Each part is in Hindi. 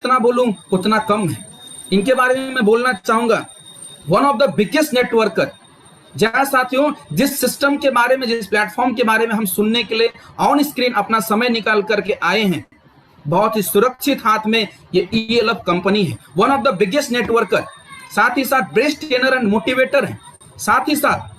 जितना बोलूं उतना कम है। इनके बारे में मैं बोलना चाहूंगा, one of the biggest networker. जहां साथियों जिस सिस्टम के बारे में, जिस प्लेटफॉर्म के बारे में हम सुनने के लिए ऑन स्क्रीन अपना समय निकाल करके आए हैं, बहुत ही सुरक्षित हाथ में ये ELF कंपनी है, one of the biggest networker, साथ ही साथ बेस्ट ट्रेनर एंड मोटिवेटर है, साथ ही साथ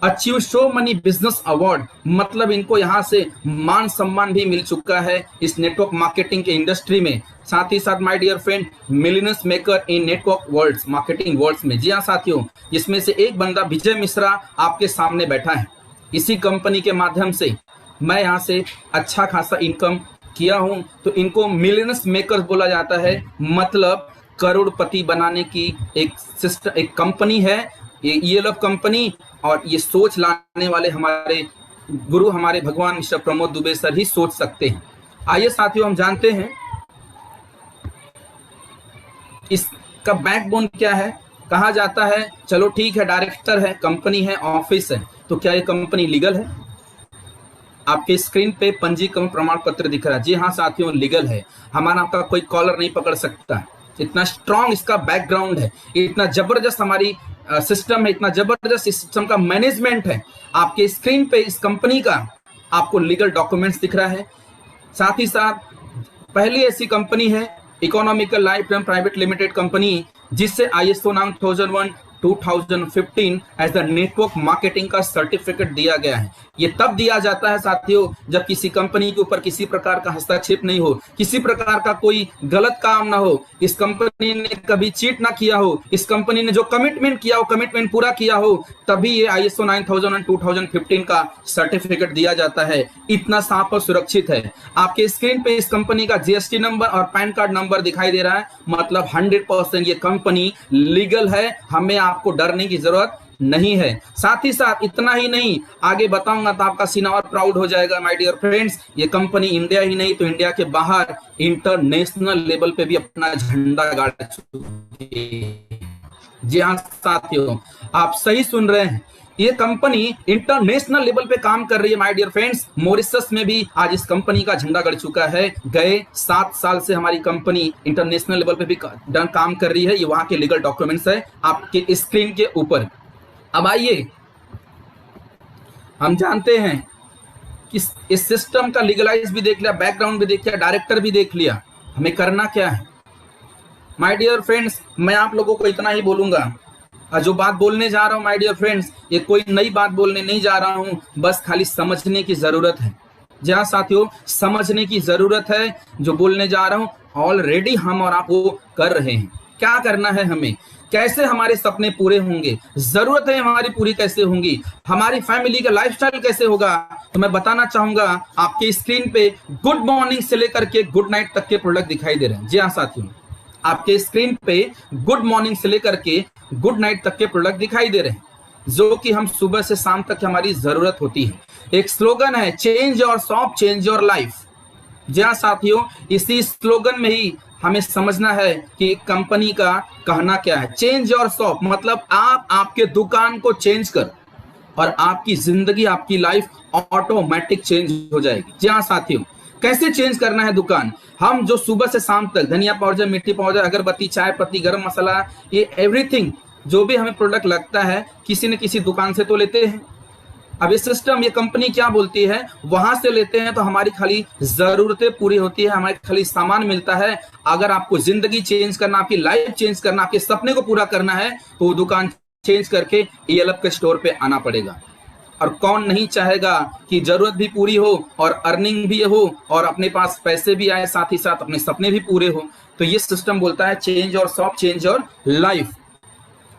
achieve so money business award, मतलब इनको यहां से मान सम्मान भी मिल चुका है इस नेटवर्क मार्केटिंग के इंडस्ट्री में। साथ ही साथ my dear friend, millionaires maker in network worlds, marketing worlds में। जी हाँ साथियों, इसमें से एक बंदा विजय मिश्रा आपके सामने बैठा है। इसी कंपनी के माध्यम से मैं यहाँ से अच्छा खासा इनकम किया हूँ, तो इनको मिलियनेयर्स मेकर्स बोला जाता है, मतलब करोड़पति बनाने की एक सिस्टम, एक कंपनी है ये ELF कंपनी। और ये सोच लाने वाले हमारे गुरु, हमारे भगवान मिस्टर प्रमोद दुबे सर ही सोच सकते हैं। आइए साथियों, हम जानते हैं इसका बैकबोन क्या है, कहा जाता है। चलो ठीक है, डायरेक्टर है, कंपनी है, ऑफिस है, तो क्या ये कंपनी लीगल है? आपके स्क्रीन पे पंजीकरण प्रमाण पत्र दिख रहा है। जी हाँ साथियों, लीगल है। हमारा आपका कोई कॉलर नहीं पकड़ सकता, इतना स्ट्रॉन्ग इसका बैकग्राउंड है, इतना जबरदस्त हमारी सिस्टम है, इतना जबरदस्त इस सिस्टम का मैनेजमेंट है। आपके स्क्रीन पे इस कंपनी का आपको लीगल डॉक्यूमेंट्स दिख रहा है। साथ ही साथ पहली ऐसी कंपनी है economical life time private limited company, जिससे ISO 9001/2015 as the network marketing का सर्टिफिकेट दिया गया है। ये तब दिया जाता है साथियों जब किसी कंपनी के ऊपर किसी प्रकार का हस्तक्षेप नहीं हो, किसी प्रकार का कोई गलत काम ना हो, इस कंपनी ने कभी चीट ना किया हो, इस कंपनी ने जो कमिटमेंट किया हो कमिटमेंट पूरा किया हो, तभी ये ISO 9000/2015 का सर्टिफिकेट दिया जाता है। इतना साफ और सुरक्षित है। आपके स्क्रीन पे इस कंपनी का GST नंबर और पैन कार्ड नंबर दिखाई दे रहा है, मतलब 100% ये कंपनी लीगल है, हमें आपको डरने की जरूरत नहीं है। साथ ही साथ इतना ही नहीं, आगे बताऊंगा तो आपका सीना और प्राउड हो जाएगा माय डियर फ्रेंड्स। ये कंपनी इंडिया ही नहीं तो इंडिया के बाहर इंटरनेशनल लेवल पे भी अपना झंडा गाड़ चुकी है। जी हाँ साथियों, आप सही सुन रहे हैं, ये कंपनी इंटरनेशनल लेवल पे काम कर रही है माय डियर फ्रेंड्स। मॉरिशस में भी आज इस कंपनी का झंडा गड़ चुका है। गए 7 साल से हमारी कंपनी इंटरनेशनल लेवल पे भी काम कर रही है। ये वहां के लीगल डॉक्यूमेंट्स है आपके स्क्रीन के ऊपर। अब आइए, हम जानते हैं कि इस सिस्टम का लीगलाइज भी देख लिया, बैकग्राउंड भी देख लिया, डायरेक्टर भी देख लिया, हमें करना क्या है माय डियर फ्रेंड्स। मैं आप लोगों को इतना ही बोलूंगा, जो बात बोलने जा रहा हूं माय डियर फ्रेंड्स, ये कोई नई बात बोलने नहीं जा रहा हूं, बस खाली समझने की जरूरत है। जहां साथियों समझने की जरूरत है, जो बोलने जा रहा हूं ऑलरेडी हम और आप वो कर रहे हैं। क्या करना है हमें, कैसे हमारे सपने पूरे होंगे, जरूरतें हमारी पूरी कैसे होंगी, हमारी फैमिली का लाइफस्टाइल कैसे होगा, तो मैं बताना चाहूंगा। आपके स्क्रीन पे गुड मॉर्निंग से लेकर के गुड नाइट तक के प्रोडक्ट दिखाई दे रहे हैं। जी हाँ साथियों, आपके स्क्रीन पे गुड मॉर्निंग से लेकर के गुड नाइट तक के प्रोडक्ट दिखाई दे रहे हैं, जो कि हम सुबह से शाम तक हमारी जरूरत होती है। एक स्लोगन है, change your shop change your life. जी हाँ साथियों, इसी स्लोगन में ही हमें समझना है कि कंपनी का कहना क्या है। चेंज योर शॉप मतलब आप आपके दुकान को चेंज कर और आपकी जिंदगी, आपकी लाइफ ऑटोमेटिक चेंज हो जाएगी। जी हाँ साथियों, कैसे चेंज करना है दुकान? हम जो सुबह से शाम तक धनिया पाउडर, मिर्ची पाउडर, अगरबत्ती, चाय पत्ती, गरम मसाला, ये एवरीथिंग जो भी हमें प्रोडक्ट लगता है किसी न किसी दुकान से तो लेते हैं। अब ये सिस्टम, ये कंपनी क्या बोलती है, वहां से लेते हैं तो हमारी खाली जरूरतें पूरी होती है, हमारे खाली सामान मिलता है। अगर आपको जिंदगी चेंज करना, आपकी लाइफ चेंज करना, आपके सपने को पूरा करना है, तो वो दुकान चेंज करके ELF के स्टोर पे आना पड़ेगा। और कौन नहीं चाहेगा कि जरूरत भी पूरी हो और अर्निंग भी हो और अपने पास पैसे भी आए, साथ ही साथ अपने सपने भी पूरे हो। तो ये सिस्टम बोलता है change your shop change your life.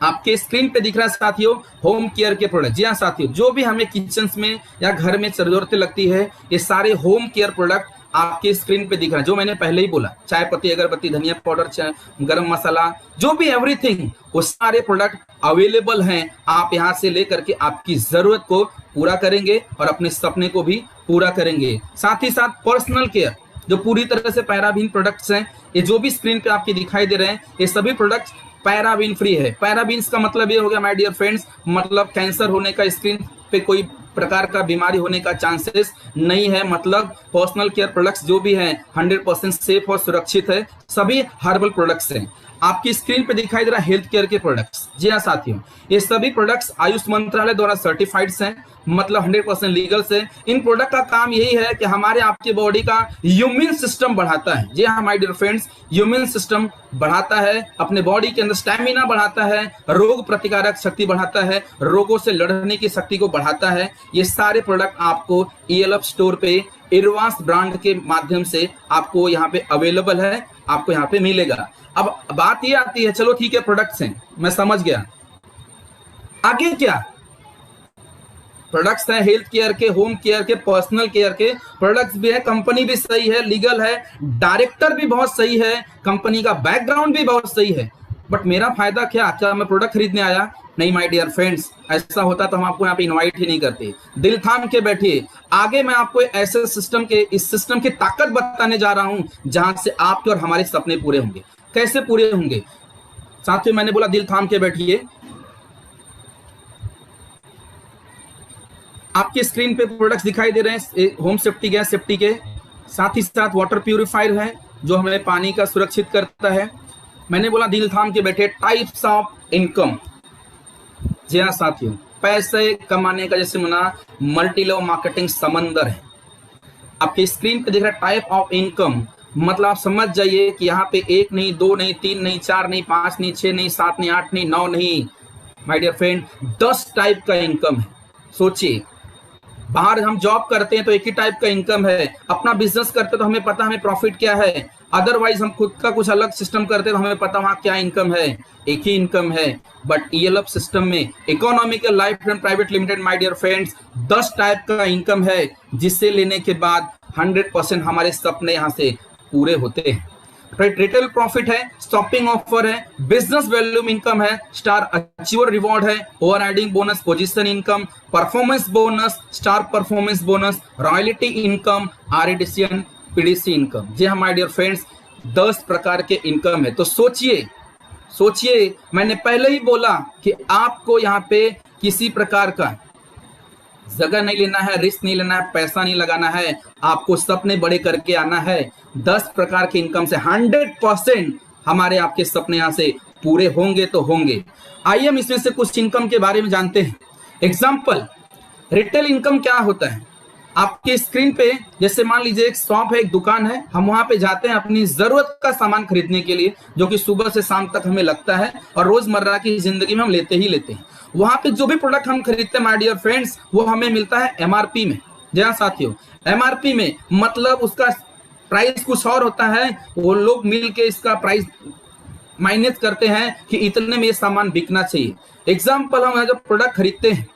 आपके स्क्रीन पे दिख रहा है साथियों होम केयर के प्रोडक्ट। जी हाँ साथियों, जो भी हमें किचन में या घर में जरूरतें लगती है, ये सारे होम केयर प्रोडक्ट आपके स्क्रीन पे दिख रहा है। जो मैंने पहले ही बोला, चाय पत्ती, अगरबत्ती, धनिया पाउडर, गरम मसाला, जो भी एवरीथिंग, वो सारे प्रोडक्ट अवेलेबल हैं। आप यहाँ से लेकर के आपकी जरूरत को पूरा करेंगे और अपने सपने को भी पूरा करेंगे। साथ ही साथ पर्सनल केयर, जो पूरी तरह से पैराबीन प्रोडक्ट्स हैं, ये जो भी स्क्रीन पे आपके दिखाई दे रहे हैं, ये सभी प्रोडक्ट्स पैराबीन फ्री है। पैराबीन्स का मतलब ये हो गया माय डियर फ्रेंड्स, मतलब कैंसर होने का स्क्रीन पे कोई प्रकार का बीमारी होने का चांसेस नहीं है। मतलब पर्सनल केयर प्रोडक्ट्स जो भी हैं 100% सेफ और सुरक्षित है, सभी हर्बल प्रोडक्ट्स हैं। आपकी स्क्रीन पे दिखाई दे रहा है हेल्थ केयर के प्रोडक्ट्स। जी हाँ साथियों, ये सभी प्रोडक्ट्स आयुष मंत्रालय द्वारा सर्टिफाइड हैं, मतलब 100% लीगल से। इन प्रोडक्ट का काम यही है कि हमारे आपके बॉडी का इम्यून सिस्टम बढ़ाता है। जी हाँ my dear friends, immune system बढ़ाता है, अपने बॉडी के अंदर स्टैमिना बढ़ाता है, रोग प्रतिकारक शक्ति बढ़ाता है, रोगों से लड़ने की शक्ति को बढ़ाता है। ये सारे प्रोडक्ट आपको ELF स्टोर पे इरवास ब्रांड के माध्यम से आपको यहाँ पे अवेलेबल है, आपको यहाँ पे मिलेगा। अब बात ये आती है, चलो ठीक है प्रोडक्ट्स हैं, मैं समझ गया, आगे क्या? प्रोडक्ट्स हैं हेल्थ केयर के, होम केयर के, पर्सनल केयर के प्रोडक्ट्स भी है, कंपनी भी सही है, लीगल है, डायरेक्टर भी बहुत सही है, कंपनी का बैकग्राउंड भी बहुत सही है। बट मेरा फायदा क्या? क्या मैं प्रोडक्ट खरीदने आया? नहीं माय डियर फ्रेंड्स, ऐसा होता तो हम आपको यहाँ पे इनवाइट ही नहीं करते। दिल थाम के बैठिए, आगे मैं आपको ऐसे सिस्टम के, इस सिस्टम की ताकत बताने जा रहा हूं जहां से आपके और हमारे सपने पूरे होंगे। कैसे पूरे होंगे साथियों? मैंने बोला दिल थाम के बैठिए। आपकी स्क्रीन पे प्रोडक्ट्स दिखाई दे रहे हैं, होम सेफ्टी गैस सेफ्टी के, साथ ही साथ वाटर प्यूरिफायर है जो हमें पानी का सुरक्षित करता है। मैंने बोला दिल थाम के बैठे, टाइप्स ऑफ इनकम। जी हाँ साथियों, पैसे कमाने का जैसे मुना मल्टी लेवल मार्केटिंग समंदर है। आपकी स्क्रीन पे दिख रहा है टाइप ऑफ इनकम, मतलब आप समझ जाइए कि यहाँ पे 1 नहीं, 2 नहीं, 3 नहीं, 4 नहीं, 5 नहीं, 6 नहीं, 7 नहीं, 8 नहीं, 9 नहीं, माय डियर फ्रेंड 10 टाइप का इनकम है। सोचिए, बाहर हम जॉब करते हैं तो एक ही टाइप का इनकम है, अपना बिजनेस करते हैं तो हमें पता हमें प्रॉफिट क्या है, अदरवाइज हम खुद का कुछ अलग सिस्टम करते हैं तो हमें पता वहां क्या इनकम है, एक ही इनकम है। बट ELF सिस्टम में economical life and private limited my dear friends 10 type का इनकम है, जिससे लेने के बाद 100% हमारे सपने यहाँ से पूरे होते हैं। रिटेल प्रॉफिट है, शॉपिंग ऑफर है, बिजनेस वैल्यूम इनकम है, स्टार अचीवर रिवॉर्ड है, overriding bonus, position income, performance bonus, star performance bonus, royalty income, RADC PDC income. जी हाँ माय डियर फ्रेंड्स, 10 प्रकार के इनकम है। तो सोचिए, मैंने पहले ही बोला कि आपको यहाँ पे किसी प्रकार का जगह नहीं लेना है, रिस्क नहीं लेना है, पैसा नहीं लगाना है, आपको सपने बड़े करके आना है। 10 प्रकार के इनकम से 100% हमारे आपके सपने यहां से पूरे होंगे तो होंगे। आइए हम इसमें से कुछ इनकम के बारे में जानते हैं। एग्जाम्पल, रिटेल इनकम क्या होता है? आपके स्क्रीन पे जैसे मान लीजिए एक शॉप है, एक दुकान है, हम वहां पे जाते हैं अपनी जरूरत का सामान खरीदने के लिए, जो कि सुबह से शाम तक हमें लगता है और रोजमर्रा की जिंदगी में हम लेते ही लेते हैं। वहां पे जो भी प्रोडक्ट हम खरीदते हैं माय डियर फ्रेंड्स, वो हमें मिलता है MRP में। जहाँ साथियों, MRP में मतलब उसका प्राइस कुछ और होता है, वो लोग मिल के इसका प्राइस माइनस करते हैं कि इतने में ये सामान बिकना चाहिए। एग्जाम्पल, हम जब प्रोडक्ट खरीदते हैं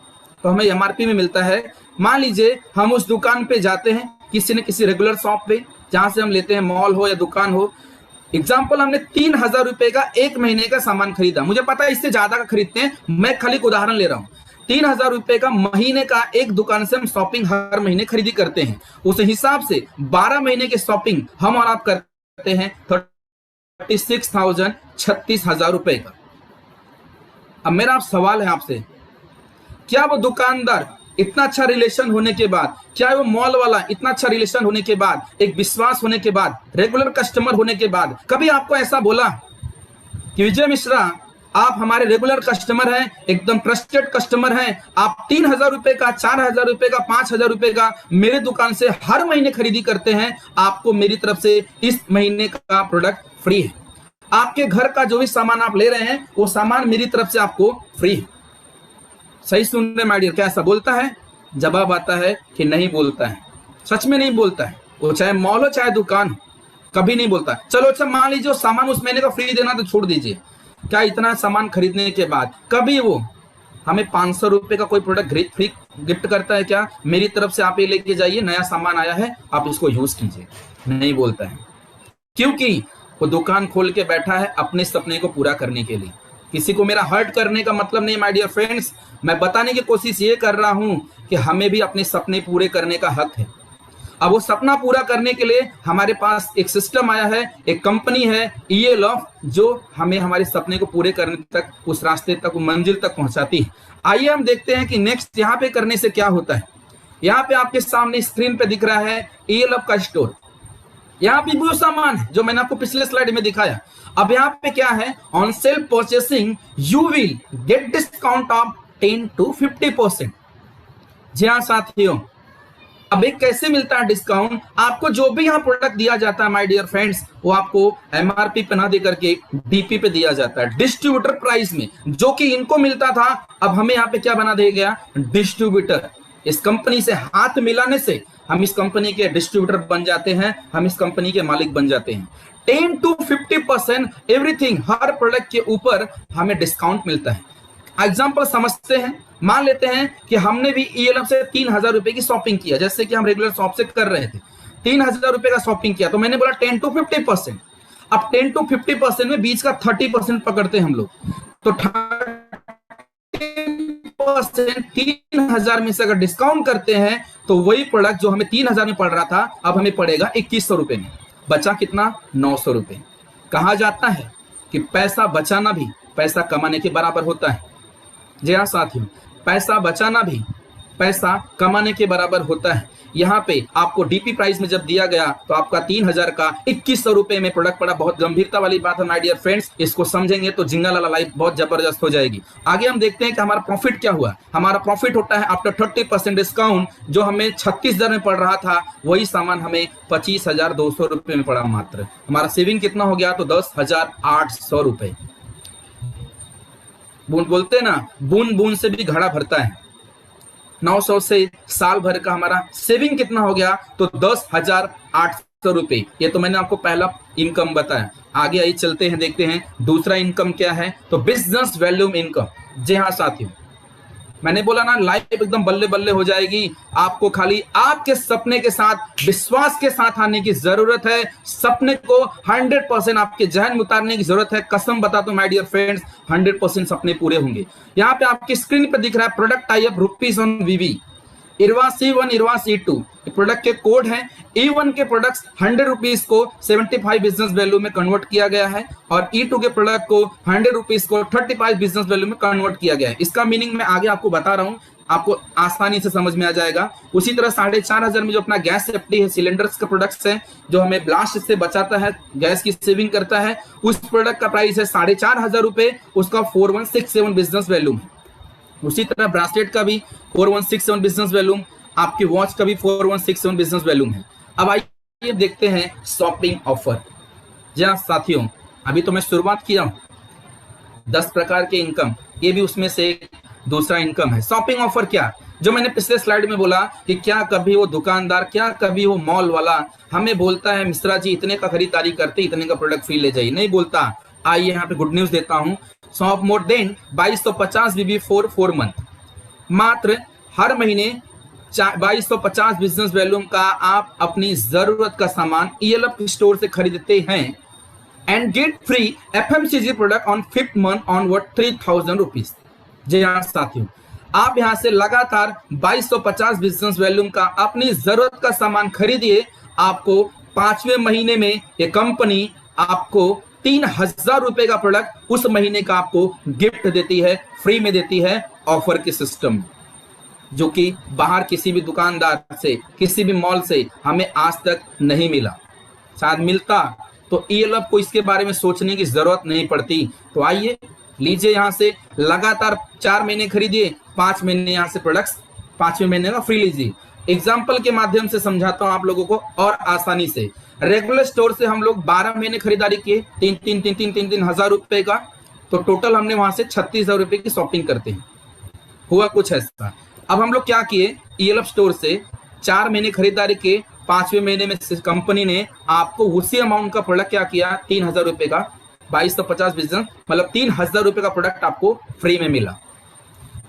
तो हमें MRP में मिलता है। मान लीजिए हम उस दुकान पे जाते हैं, किसी न किसी रेगुलर शॉप पे जहां से हम लेते हैं, मॉल हो या दुकान हो। एग्जाम्पल, हमने 3000 रुपए का 1 महीने का सामान खरीदा। मुझे पता है इससे ज्यादा का खरीदते हैं, मैं खाली एक उदाहरण ले रहा हूं। 3000 रुपए का महीने का एक दुकान से हम शॉपिंग हर महीने खरीदी करते हैं। उस हिसाब से 12 महीने के शॉपिंग हम और आप करते हैं 36,000 रुपए का। अब मेरा सवाल है आपसे, क्या वो दुकानदार इतना अच्छा रिलेशन होने के बाद, क्या वो मॉल वाला इतना अच्छा रिलेशन होने के बाद, एक विश्वास होने के बाद, रेगुलर कस्टमर होने के बाद कभी आपको ऐसा बोला कि विजय मिश्रा आप हमारे रेगुलर कस्टमर हैं, एकदम ट्रस्टेड कस्टमर हैं, आप 3000 रुपए का, 4000 रुपए का, 5000 रुपए का मेरे दुकान से हर महीने खरीदी करते हैं, आपको मेरी तरफ से इस महीने का प्रोडक्ट फ्री है। आपके घर का जो भी सामान आप ले रहे हैं वो सामान मेरी तरफ से आपको फ्री है। सही सुन रहे माय डियर? क्या ऐसा बोलता है? जवाब आता है कि नहीं बोलता है, सच में नहीं बोलता है। वो चाहे मॉल हो चाहे दुकान हो, कभी नहीं बोलता। चलो अच्छा, मान लीजिए सामान उस महीने का फ्री देना तो छोड़ दीजिए, क्या इतना सामान खरीदने के बाद कभी वो हमें 500 रुपए का कोई प्रोडक्ट फ्री गिफ्ट करता है क्या? मेरी तरफ से आप ये लेके जाइए, नया सामान आया है, आप इसको यूज कीजिए। नहीं बोलता है, क्योंकि वो दुकान खोल के बैठा है अपने सपने को पूरा करने के लिए। किसी को मेरा हर्ट करने का मतलब नहीं माय डियर फ्रेंड्स, मैं बताने की कोशिश ये कर रहा हूं कि हमें भी अपने सपने पूरे करने का हक है। अब वो सपना पूरा करने के लिए हमारे पास एक सिस्टम आया है, एक कंपनी है ELOF, जो हमें हमारे सपने को पूरे करने तक, उस रास्ते तक, मंजिल तक पहुंचाती है। आइए हम देखते हैं कि नेक्स्ट यहाँ पे करने से क्या होता है। यहाँ पे आपके सामने स्क्रीन पे दिख रहा है ELOF का स्टोर। यहाँ पे वो सामान है जो मैंने आपको पिछले स्लाइड में दिखाया। अब यहाँ पे क्या है, on self purchasing you will get discount of 10 to 50%। जी हाँ साथियों, अब एक कैसे मिलता है डिस्काउंट? आपको जो भी यहाँ प्रोडक्ट दिया जाता है माय डियर फ्रेंड्स, वो आपको MRP पे ना दे करके DP पे दिया जाता है, डिस्ट्रीब्यूटर प्राइस में, जो कि इनको मिलता था। अब हमें यहाँ पे क्या बना दिया गया, डिस्ट्रीब्यूटर। इस कंपनी से हाथ मिलाने से हम इस कंपनी के डिस्ट्रीब्यूटर बन जाते हैं, हम इस कंपनी के मालिक बन जाते हैं। 10 to 50% एवरीथिंग, हर प्रोडक्ट के ऊपर हमें डिस्काउंट मिलता है। एग्जाम्पल समझते हैं। मान लेते हैं कि हमने भी ELOF से 3000 रुपए की शॉपिंग किया, जैसे कि हम रेगुलर शॉप से कर रहे थे। 3000 रुपए का शॉपिंग किया, तो मैंने बोला 10 to 50%। अब 10 to 50% में बीच का 30% पकड़ते हैं हम लोग, तो 30% 3000 में से अगर डिस्काउंट करते हैं तो वही प्रोडक्ट जो हमें 3000 में पड़ रहा था, अब हमें पड़ेगा 2100 रुपए में। बचा कितना, 900 रुपए। कहा जाता है कि पैसा बचाना भी पैसा कमाने के बराबर होता है। जी हाँ साथियों, पैसा बचाना भी पैसा कमाने के बराबर होता है। यहाँ पे आपको DP प्राइस में जब दिया गया तो आपका 3000 का 2100 रुपए में प्रोडक्ट पड़ा। बहुत गंभीरता वाली बात है माय डियर फ्रेंड्स, इसको समझेंगे तो जिंगल वाला लाइफ बहुत जबरदस्त हो जाएगी। आगे हम देखते हैं कि हमारा प्रॉफिट क्या हुआ। हमारा प्रॉफिट होता है आफ्टर 30% डिस्काउंट, जो हमें 36,000 में पड़ रहा था, वही सामान हमें 25,200 रुपए में पड़ा मात्र। हमारा सेविंग कितना हो गया, तो 10,800 रुपए। बूंद बोलते ना, बूंद बूंद से भी घड़ा भरता है। 900 से साल भर का हमारा सेविंग कितना हो गया, तो 10,800 रुपए। ये तो मैंने आपको पहला इनकम बताया। आगे आइए चलते हैं, देखते हैं दूसरा इनकम क्या है, तो बिजनेस वैल्यूम इनकम। जी हाँ साथियों, मैंने बोला ना, लाइफ एकदम बल्ले बल्ले हो जाएगी। आपको खाली आपके सपने के साथ, विश्वास के साथ आने की जरूरत है। सपने को 100% आपके जहन में उतारने की जरूरत है। कसम बताता हूं माय डियर फ्रेंड्स, 100% सपने पूरे होंगे। यहाँ पे आपकी स्क्रीन पे दिख रहा है product type rupees on VV, Irwa C1, Irwa C2 product के कोड है। E1 के प्रोडक्ट्स 100 रुपीज को 75 बिजनेस वैल्यू में कन्वर्ट किया गया है, और E2 के प्रोडक्ट को 100 रुपीज को 35 बिजनेस वैल्यू में कन्वर्ट किया गया है। इसका मीनिंग मैं आगे आपको बता रहा हूं, आपको आसानी से समझ में आ जाएगा। उसी तरह 4500 में जो अपना गैस सेफ्टी है, सिलेंडर्स का प्रोडक्ट्स है, जो हमें ब्लास्ट से बचाता है, गैस की सेविंग करता है, उस प्रोडक्ट का प्राइस है 4500 रुपए, उसका 4167 बिजनेस वैल्यू है। उसी तरह ब्रासलेट का भी 4167 बिजनेस वैल्यूम, आपकी वॉच का भी 4167 बिजनेस वैल्यूम है। अब आइए देखते हैं शॉपिंग ऑफर। जी हाँ साथियों, अभी तो मैं शुरुआत किया हूं, 10 प्रकार के इनकम, ये भी उसमें से दूसरा इनकम है। शॉपिंग ऑफर क्या, जो मैंने पिछले स्लाइड में बोला कि क्या कभी वो दुकानदार, क्या कभी वो मॉल वाला हमें बोलता है मिश्रा जी इतने का खरीदारी करते इतने का प्रोडक्ट फ्री ले जाइए, नहीं बोलता। आइए यहाँ पे गुड न्यूज देता हूं, shop more than 2250 VV for 4 month. मात्र हर महीने 2250 बिजनेस वैल्यूम का आप अपनी जरूरत का सामान ELOF स्टोर से खरीदते हैं, and get free FMCG product on 5th month onward 3000 rupees. जी हाँ साथियों, आप यहां से लगातार 2250 बिजनेस वैल्यूम का अपनी जरूरत का सामान खरीदिए। आपको 5वें महीने में ये कंपनी आपको 3000 रुपए का प्रोडक्ट उस महीने का आपको गिफ्ट देती है, फ्री में देती है, ऑफर के सिस्टम, जो कि बाहर किसी भी दुकानदार से, किसी भी मॉल से हमें आज तक नहीं मिला। शायद मिलता तो ELOF को इसके बारे में सोचने की जरूरत नहीं पड़ती। तो आइए लीजिए, यहां से लगातार 4 महीने खरीदिए, 5 महीने यहां से प्रोडक्ट्स 5वें महीने का फ्री लीजिए। एग्जाम्पल के माध्यम से समझाता हूं आप लोगों को और आसानी से। रेगुलर स्टोर से हम लोग 12 महीने खरीदारी किए, 3 हजार रुपए का, तो टोटल हमने वहां से 36,000 रुपए की शॉपिंग करते हैं। हुआ कुछ ऐसा। अब हम लोग क्या किए, ELOF स्टोर से 4 महीने खरीदारी के, 5वें महीने में कंपनी ने आपको उसी अमाउंट का प्रोडक्ट क्या किया, 3000 रुपए का, 2250 बिजनेस, मतलब 3000 रुपए का प्रोडक्ट आपको फ्री में मिला।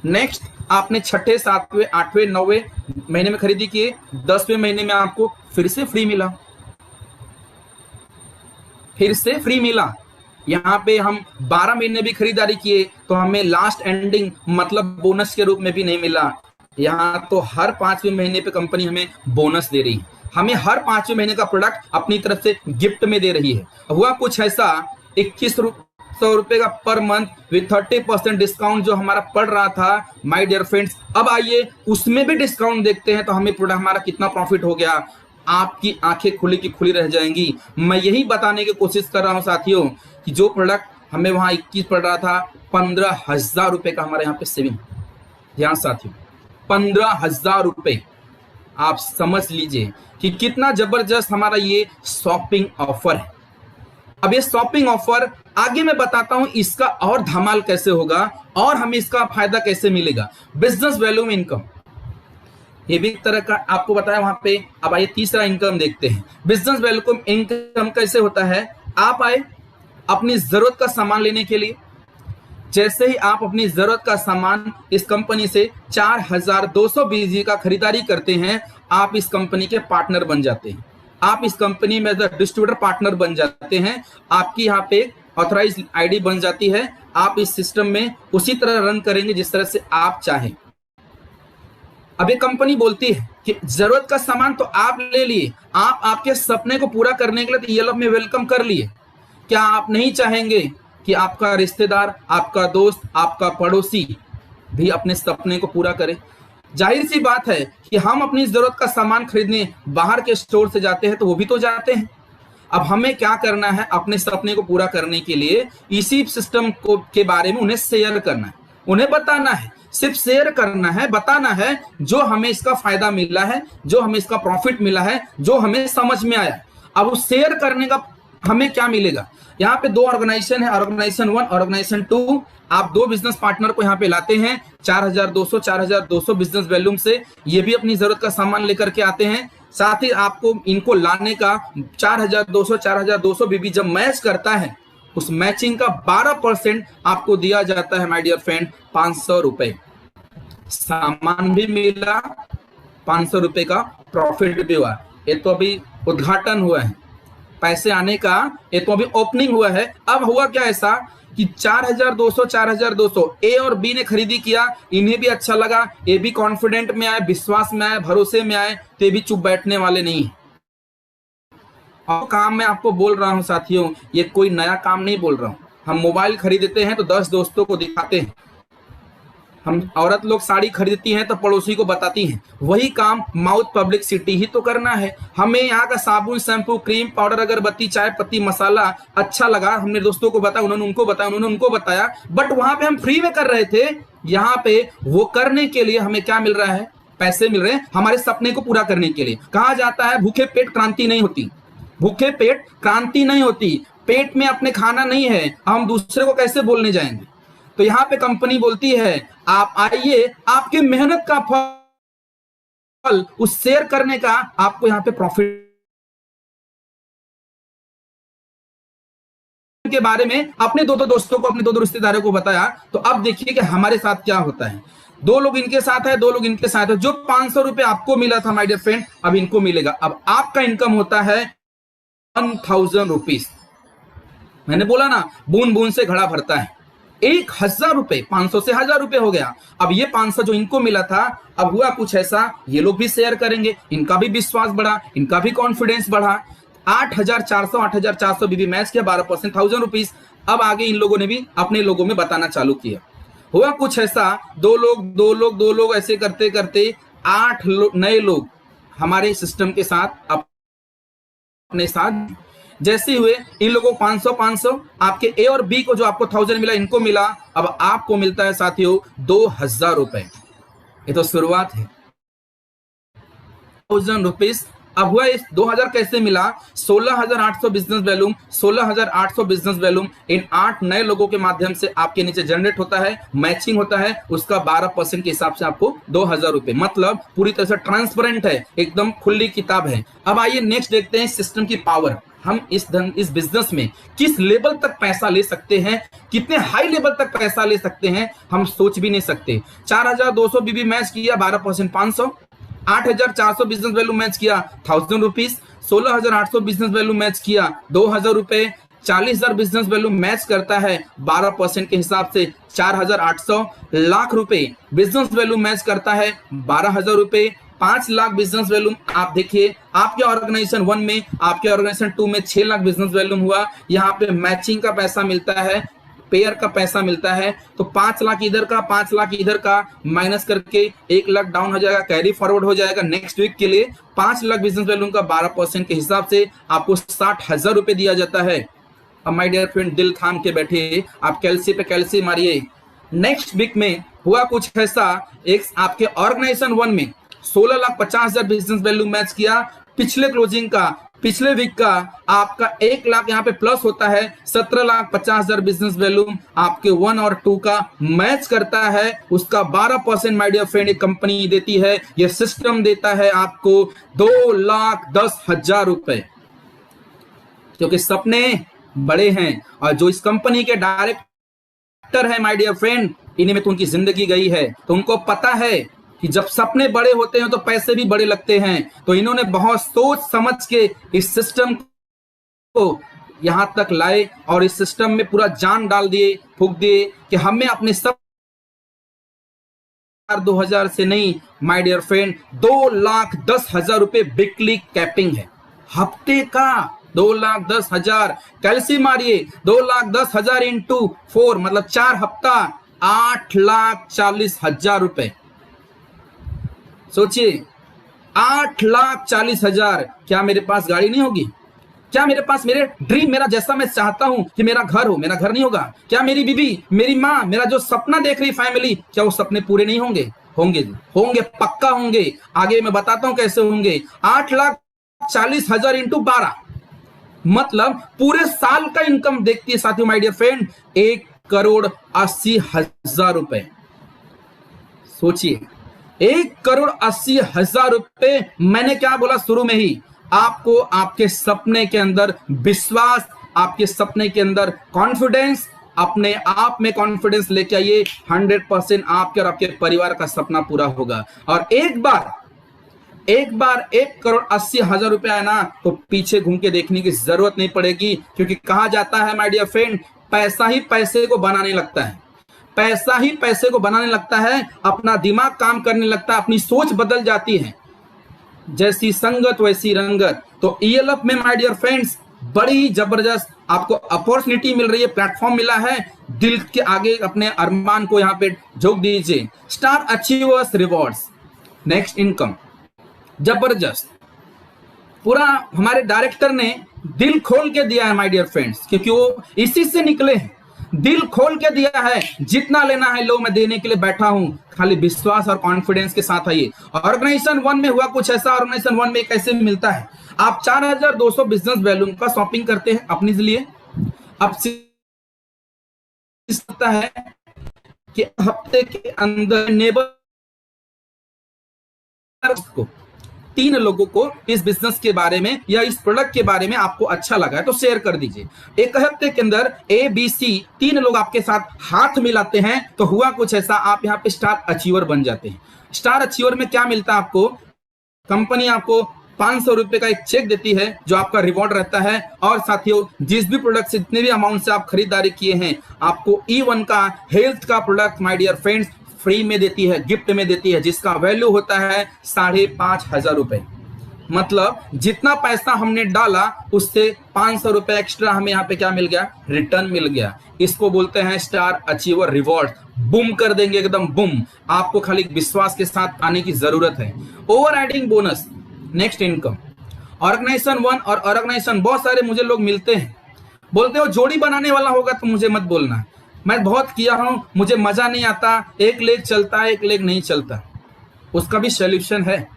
नेक्स्ट आपने 6ठे, 7वें, 8वें, 9वें महीने में खरीदी किए, 10वें महीने में आपको फिर से फ्री मिला, फिर से फ्री मिला। यहाँ पे हम 12 महीने भी खरीदारी किए तो हमें लास्ट एंडिंग मतलब बोनस के रूप में भी नहीं मिला, यहाँ तो हर 5वें महीने पे कंपनी हमें बोनस दे रही है, हमें हर 5वें महीने का प्रोडक्ट अपनी तरफ से गिफ्ट में दे रही है। हुआ कुछ ऐसा 2100 रुपए का पर मंथ विथ 30% डिस्काउंट जो हमारा पड़ रहा था माय डियर फ्रेंड्स, अब आइए उसमें भी डिस्काउंट देखते हैं तो हमें प्रोडक्ट हमारा कितना प्रॉफिट हो गया। आपकी आंखें खुली की खुली रह जाएंगी। मैं यही बताने की कोशिश कर रहा हूं साथियों कि जो प्रोडक्ट हमें वहां 21 पड़ रहा था, 15,000 रुपए का हमारे यहाँ पे सेविंग। ध्यान साथियों, 15,000 रुपए। आप समझ लीजिए कि कितना जबरदस्त हमारा ये शॉपिंग ऑफर है। अब ये शॉपिंग ऑफर आगे मैं बताता हूं इसका और धमाल कैसे होगा और हमें इसका फायदा कैसे मिलेगा। बिजनेस वैल्यू इनकम, ये भी एक तरह का आपको बताया वहां पे। अब आइए तीसरा इनकम देखते हैं। बिजनेस वैल्यू इनकम कैसे होता है? आप आए अपनी जरूरत का सामान लेने के लिए, जैसे ही आप अपनी जरूरत का सामान इस कंपनी से 4,200 BG का खरीदारी करते हैं, आप इस कंपनी के पार्टनर बन जाते हैं। आप इस कंपनी में डिस्ट्रीब्यूटर पार्टनर बन जाते हैं। आपकी यहाँ पे ऑथराइज आईडी बन जाती है। आप इस सिस्टम में उसी तरह रन करेंगे जिस तरह से आप चाहें। अब ये कंपनी बोलती है कि जरूरत का सामान तो आप ले लिए, आप आपके सपने को पूरा करने के लिए तो ये लोग में वेलकम कर लिए। क्या आप नहीं चाहेंगे कि आपका रिश्तेदार, आपका दोस्त, आपका पड़ोसी भी अपने सपने को पूरा करे? जाहिर सी बात है कि हम अपनी जरूरत का सामान खरीदने बाहर के स्टोर से जाते हैं तो वो भी तो जाते हैं। अब हमें क्या करना है? अपने सपने को पूरा करने के लिए इसी सिस्टम को के बारे में उन्हें शेयर करना है, उन्हें बताना है। सिर्फ शेयर करना है, बताना है जो हमें इसका फायदा मिला है, जो हमें इसका प्रॉफिट मिला है, जो हमें समझ में आया। अब उस शेयर करने का हमें क्या मिलेगा? यहाँ पे 2 ऑर्गेनाइजेशन है, ऑर्गेनाइजेशन 1, ऑर्गेनाइजेशन 2। आप 2 बिजनेस पार्टनर को यहाँ पे लाते हैं 4,200 बिजनेस वैल्यूम से। ये भी अपनी जरूरत का सामान लेकर के आते हैं। साथ ही आपको इनको लाने का 4,200 बीबी जब मैच करता है, उस मैचिंग का 12% आपको दिया जाता है माय डियर फ्रेंड, 500 रुपए। सामान भी मिला, 500 रुपए का प्रॉफिट भी हुआ। ये तो अभी उद्घाटन हुआ है, पैसे आने का ये तो अभी ओपनिंग हुआ है। अब हुआ क्या ऐसा कि 4,200 ए और बी ने खरीदी किया, इन्हें भी अच्छा लगा, ये भी कॉन्फिडेंट में आए, विश्वास में आए, भरोसे में आए, तो ये भी चुप बैठने वाले नहीं। और काम मैं आपको बोल रहा हूं साथियों, ये कोई नया काम नहीं बोल रहा हूं। हम मोबाइल खरीदते हैं तो 10 दोस्तों को दिखाते हैं, हम औरत लोग साड़ी खरीदती हैं तो पड़ोसी को बताती हैं। वही काम माउथ पब्लिसिटी ही तो करना है। हमें यहाँ का साबुन, शैम्पू, क्रीम, पाउडर, अगरबत्ती, चाय पत्ती, मसाला अच्छा लगा, हमने दोस्तों को बताया, उन्होंने उनको बताया, उन्होंने उनको बताया, बट वहां पे हम फ्री में कर रहे थे। यहाँ पे वो करने के लिए हमें क्या मिल रहा है? पैसे मिल रहे हैं हमारे सपने को पूरा करने के लिए। कहा जाता है भूखे पेट क्रांति नहीं होती, भूखे पेट क्रांति नहीं होती। पेट में अपने खाना नहीं है, हम दूसरे को कैसे बोलने जाएंगे? तो यहाँ पे कंपनी बोलती है आप आइए, आपकी मेहनत का फल, उस शेयर करने का आपको यहाँ पे प्रॉफिट के बारे में अपने 2 दोस्तों को, अपने 2 रिश्तेदारों को बताया। तो अब देखिए कि हमारे साथ क्या होता है। 2 लोग इनके साथ है, 2 लोग इनके साथ है। जो 500 रुपए आपको मिला था माय डियर फ्रेंड, अब इनको मिलेगा। अब आपका इनकम होता है 1,000 रुपीज। मैंने बोला ना, बूंद बूंद से घड़ा भरता है। 1,000 रुपए, 500 से 1,000 रुपए हो गया। अब ये 500 जो इनको मिला था, अब हुआ कुछ ऐसा, ये लोग भी शेयर करेंगे, इनका भी विश्वास बढ़ा, इनका भी कॉन्फिडेंस बढ़ा। 8,400 बीबी मैच किया, 12% 1,000 रुपीज। अब आगे इन लोगों ने भी अपने लोगों में बताना चालू किया। हुआ कुछ ऐसा, 2 लोग ऐसे करते करते 8 नए लोग हमारे सिस्टम के साथ अपने साथ जैसे हुए। इन लोगों को 500 आपके ए और बी को जो आपको 1,000 मिला, इनको मिला। अब आपको मिलता है साथियों 2,000 रुपए। ये तो शुरुआत है, 1,000 रुपीज। अब हुआ इस 2,000 कैसे मिला? 16,800 बिजनेस वैल्यूम, 16,800 बिजनेस वैल्यूम इन 8 नए लोगों के माध्यम से आपके नीचे जनरेट होता है, मैचिंग होता है। उसका 12% के हिसाब से आपको 2,000 रुपए, मतलब पूरी तरह से ट्रांसपेरेंट है, एकदम खुली किताब है। अब आइए नेक्स्ट देखते हैं सिस्टम की पावर। हम इस बिजनेस में किस लेवल तक पैसा ले सकते हैं, कितने हाई लेवल तक पैसा ले सकते हैं, हम सोच भी नहीं सकते। 4,200 बीबी मैच किया, 12% 500। 8,400 बिजनेस वैल्यू मैच किया, 1,000 रुपीज। 16,800 बिजनेस वैल्यू मैच किया, 2,000 रुपए। 40,000 बिजनेस वैल्यू मैच करता है 12% के हिसाब से 4,800 लाख रुपए। बिजनेस वैल्यू मैच करता है 12,000 रुपए। 5 लाख बिजनेस वैल्यू आप देखिए आपके ऑर्गेनाइजेशन 1 में, आपके ऑर्गेनाइजेशन 2 में 6 लाख बिजनेस वैल्यू हुआ। यहाँ पे मैचिंग का पैसा मिलता है, पेयर का पैसा मिलता है। तो 5 लाख इधर का, 5 लाख इधर का माइनस करके 1 लाख डाउन हो जाएगा, कैरी फॉरवर्ड हो जाएगा नेक्स्ट वीक के लिए। 5 लाख बिजनेस वैल्यू का 12% के हिसाब से आपको 60,000 रुपए दिया जाता है। अब माय डियर फ्रेंड दिल थाम के बैठे, आप कैलसी पे कैलसी मारिए। नेक्स्ट वीक में हुआ कुछ ऐसा, एक आपके ऑर्गेनाइजेशन 1 में 16,50,000 बिजनेस वैल्यू मैच किया। पिछले क्लोजिंग का, पिछले वीक का आपका 1 लाख यहाँ पे प्लस होता है। 17,50,000 बिजनेस वैल्यू आपके 1 और 2 का मैच करता है। उसका 12% माय डियर फ्रेंड एक कंपनी देती है, ये सिस्टम देता है आपको 2,10,000 रुपए, क्योंकि सपने बड़े हैं। और जो इस कंपनी के डायरेक्टर है माय डियर फ्रेंड, इन्हीं में तो उनकी जिंदगी गई है। तो उनको पता है कि जब सपने बड़े होते हैं तो पैसे भी बड़े लगते हैं। तो इन्होंने बहुत सोच समझ के इस सिस्टम को यहां तक लाए और इस सिस्टम में पूरा जान डाल दिए, फूंक दिए कि हमें अपने सब 2000 से नहीं माय डियर फ्रेंड 2,10,000 रुपए वीकली कैपिंग है हफ्ते का। 2,10,000 कैलसी मारिए, 2,10,000 इंटू 4 मतलब 4 हफ्ता 8,40,000 रुपए। सोचिए 8,40,000। क्या मेरे पास गाड़ी नहीं होगी? क्या मेरे पास मेरे ड्रीम, मेरा जैसा मैं चाहता हूं कि मेरा घर हो, मेरा घर नहीं होगा? क्या मेरी बीवी, मेरी माँ, मेरा जो सपना देख रही फैमिली, क्या वो सपने पूरे नहीं होंगे? होंगे, होंगे, पक्का होंगे। आगे मैं बताता हूं कैसे होंगे। 8,40,000 इंटू 12 मतलब पूरे साल का इनकम देखती है साथियों माय डियर फ्रेंड 1,80,000 रुपए। सोचिए 1,80,000 रुपए। मैंने क्या बोला शुरू में ही, आपको आपके सपने के अंदर विश्वास, आपके सपने के अंदर कॉन्फिडेंस, अपने आप में कॉन्फिडेंस लेके आइए। 100% आपके और आपके परिवार का सपना पूरा होगा। और एक बार 1,80,000 रुपए आया ना तो पीछे घूम के देखने की जरूरत नहीं पड़ेगी, क्योंकि कहा जाता है माय डियर फ्रेंड पैसा ही पैसे को बनाने लगता है। पैसा ही पैसे को बनाने लगता है, अपना दिमाग काम करने लगता है, अपनी सोच बदल जाती है। जैसी संगत वैसी रंगत। तो ELF में माय डियर फ्रेंड्स बड़ी जबरदस्त आपको अपॉर्चुनिटी मिल रही है, प्लेटफॉर्म मिला है। दिल के आगे अपने अरमान को यहां पे झोंक दीजिए। Star achievers rewards, next income, जबरदस्त। पूरा हमारे डायरेक्टर ने दिल खोल के दिया है माय डियर फ्रेंड्स, क्योंकि वो इसी से निकले हैं। दिल खोल के दिया है, जितना लेना है लो, मैं देने के लिए बैठा हूं। खाली विश्वास और कॉन्फिडेंस के साथ आइए। ऑर्गेनाइजेशन 1 में हुआ कुछ ऐसा, ऑर्गेनाइजेशन 1 में कैसे मिलता है, आप 4,200 बिजनेस वैल्यू का शॉपिंग करते हैं अपने लिए। अब सकता है कि हफ्ते के अंदर नेबर को 3 लोगों को इस बिजनेस के बारे में या इस प्रोडक्ट के बारे में आपको अच्छा लगा है तो शेयर कर दीजिए। एक हफ्ते के अंदर ABC 3 लोग आपके साथ हाथ मिलाते हैं तो हुआ कुछ ऐसा, आप यहाँ पे स्टार अचीवर बन जाते हैं। स्टार अचीवर में क्या मिलता है आपको? कंपनी आपको 500 रुपए का एक चेक देती है जो आपका रिवॉर्ड रहता है। और साथियों जिस भी प्रोडक्ट से, जितने भी अमाउंट से आप खरीदारी किए हैं, आपको E1 का हेल्थ का product my dear friends free में देती है, गिफ्ट में देती है, जिसका वैल्यू होता है 5,500 रुपए। मतलब जितना पैसा हमने डाला उससे 500 रुपए एक्स्ट्रा हमें यहाँ पे क्या मिल गया? रिटर्न मिल गया। इसको बोलते हैं स्टार अचीवर रिवॉर्ड। बूम कर देंगे, एकदम बूम। आपको खाली विश्वास के साथ आने की जरूरत है। Over adding bonus, next income. Organisation 1 और ऑर्गेनाइजेशन बहुत सारे मुझे लोग मिलते हैं, बोलते हो जोड़ी बनाने वाला होगा तो मुझे मत बोलना, मैं बहुत किया हूं, मुझे मजा नहीं आता, एक लेग चलता है एक लेग नहीं चलता। उसका भी सोल्यूशन है।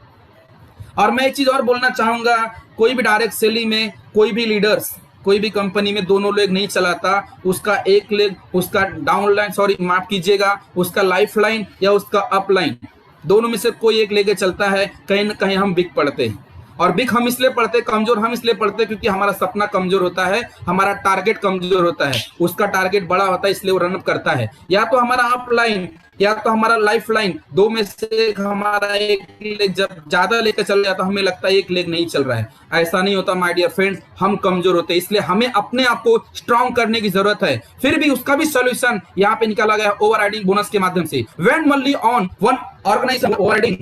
और मैं एक चीज और बोलना चाहूंगा, कोई भी डायरेक्ट सेलिंग में, कोई भी लीडर्स, कोई भी कंपनी में दोनों लेग नहीं चलाता। उसका एक लेग, उसका डाउन लाइन, सॉरी माफ कीजिएगा, उसका लाइफ लाइन या उसका अप लाइन, दोनों में से कोई एक लेके चलता है, कहीं ना कहीं हम बिक पड़ते हैं। और बिग हम इसलिए पढ़ते, कमजोर हम इसलिए पढ़ते क्योंकि हमारा सपना कमजोर होता है, हमारा टारगेट कमजोर होता है, उसका टारगेट बड़ा होता है इसलिए वो रन अप करता है। या तो हमारा अपलाइन या तो हमारा लाइफ लाइन, दो में से एक हमारा एक लेग जब ज्यादा लेकर चल जाता, हमें लगता है एक लेग नहीं चल रहा है। ऐसा नहीं होता माय डियर फ्रेंड्स, हम कमजोर होते हैं, इसलिए हमें अपने आप को स्ट्रांग करने की जरूरत है। फिर भी उसका भी सोल्यूशन यहाँ पे निकाला गया ओवर राइडिंग बोनस के माध्यम से। When only on one organisation overriding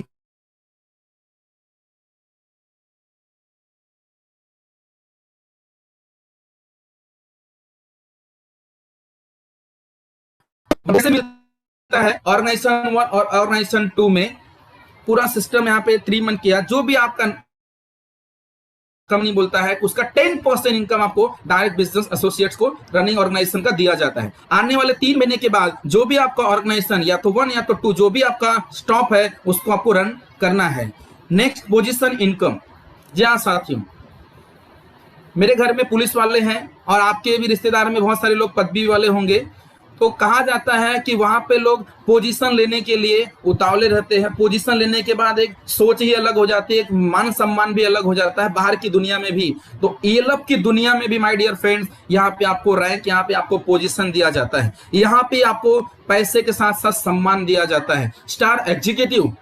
मिलता है ऑर्गेनाइजेशन 1 और ऑर्गेनाइजेशन 2 में। पूरा सिस्टम यहाँ पे 3 मंथ किया, जो भी आपका कंपनी बोलता है उसका 10% इनकम आपको डायरेक्ट बिजनेस एसोसिएट्स को रनिंग ऑर्गेनाइजेशन का दिया जाता है। आने वाले 3 महीने के बाद जो भी आपका ऑर्गेनाइजेशन या तो 1 या तो 2 जो भी आपका स्टॉप है उसको आपको रन करना है। Next position income. जी हाँ साथियों, मेरे घर में पुलिस वाले हैं और आपके भी रिश्तेदार में बहुत सारे लोग पदवी वाले होंगे। तो कहा जाता है कि वहां पे लोग पोजीशन लेने के लिए उतावले रहते हैं। पोजीशन लेने के बाद एक सोच ही अलग हो जाती है, एक मान सम्मान भी अलग हो जाता है बाहर की दुनिया में भी। तो ईएलएफ की दुनिया में भी माय डियर फ्रेंड्स, यहाँ पे आपको रैंक, यहाँ पे आपको पोजीशन दिया जाता है, यहाँ पे आपको पैसे के साथ साथ सम्मान दिया जाता है। स्टार एग्जीक्यूटिव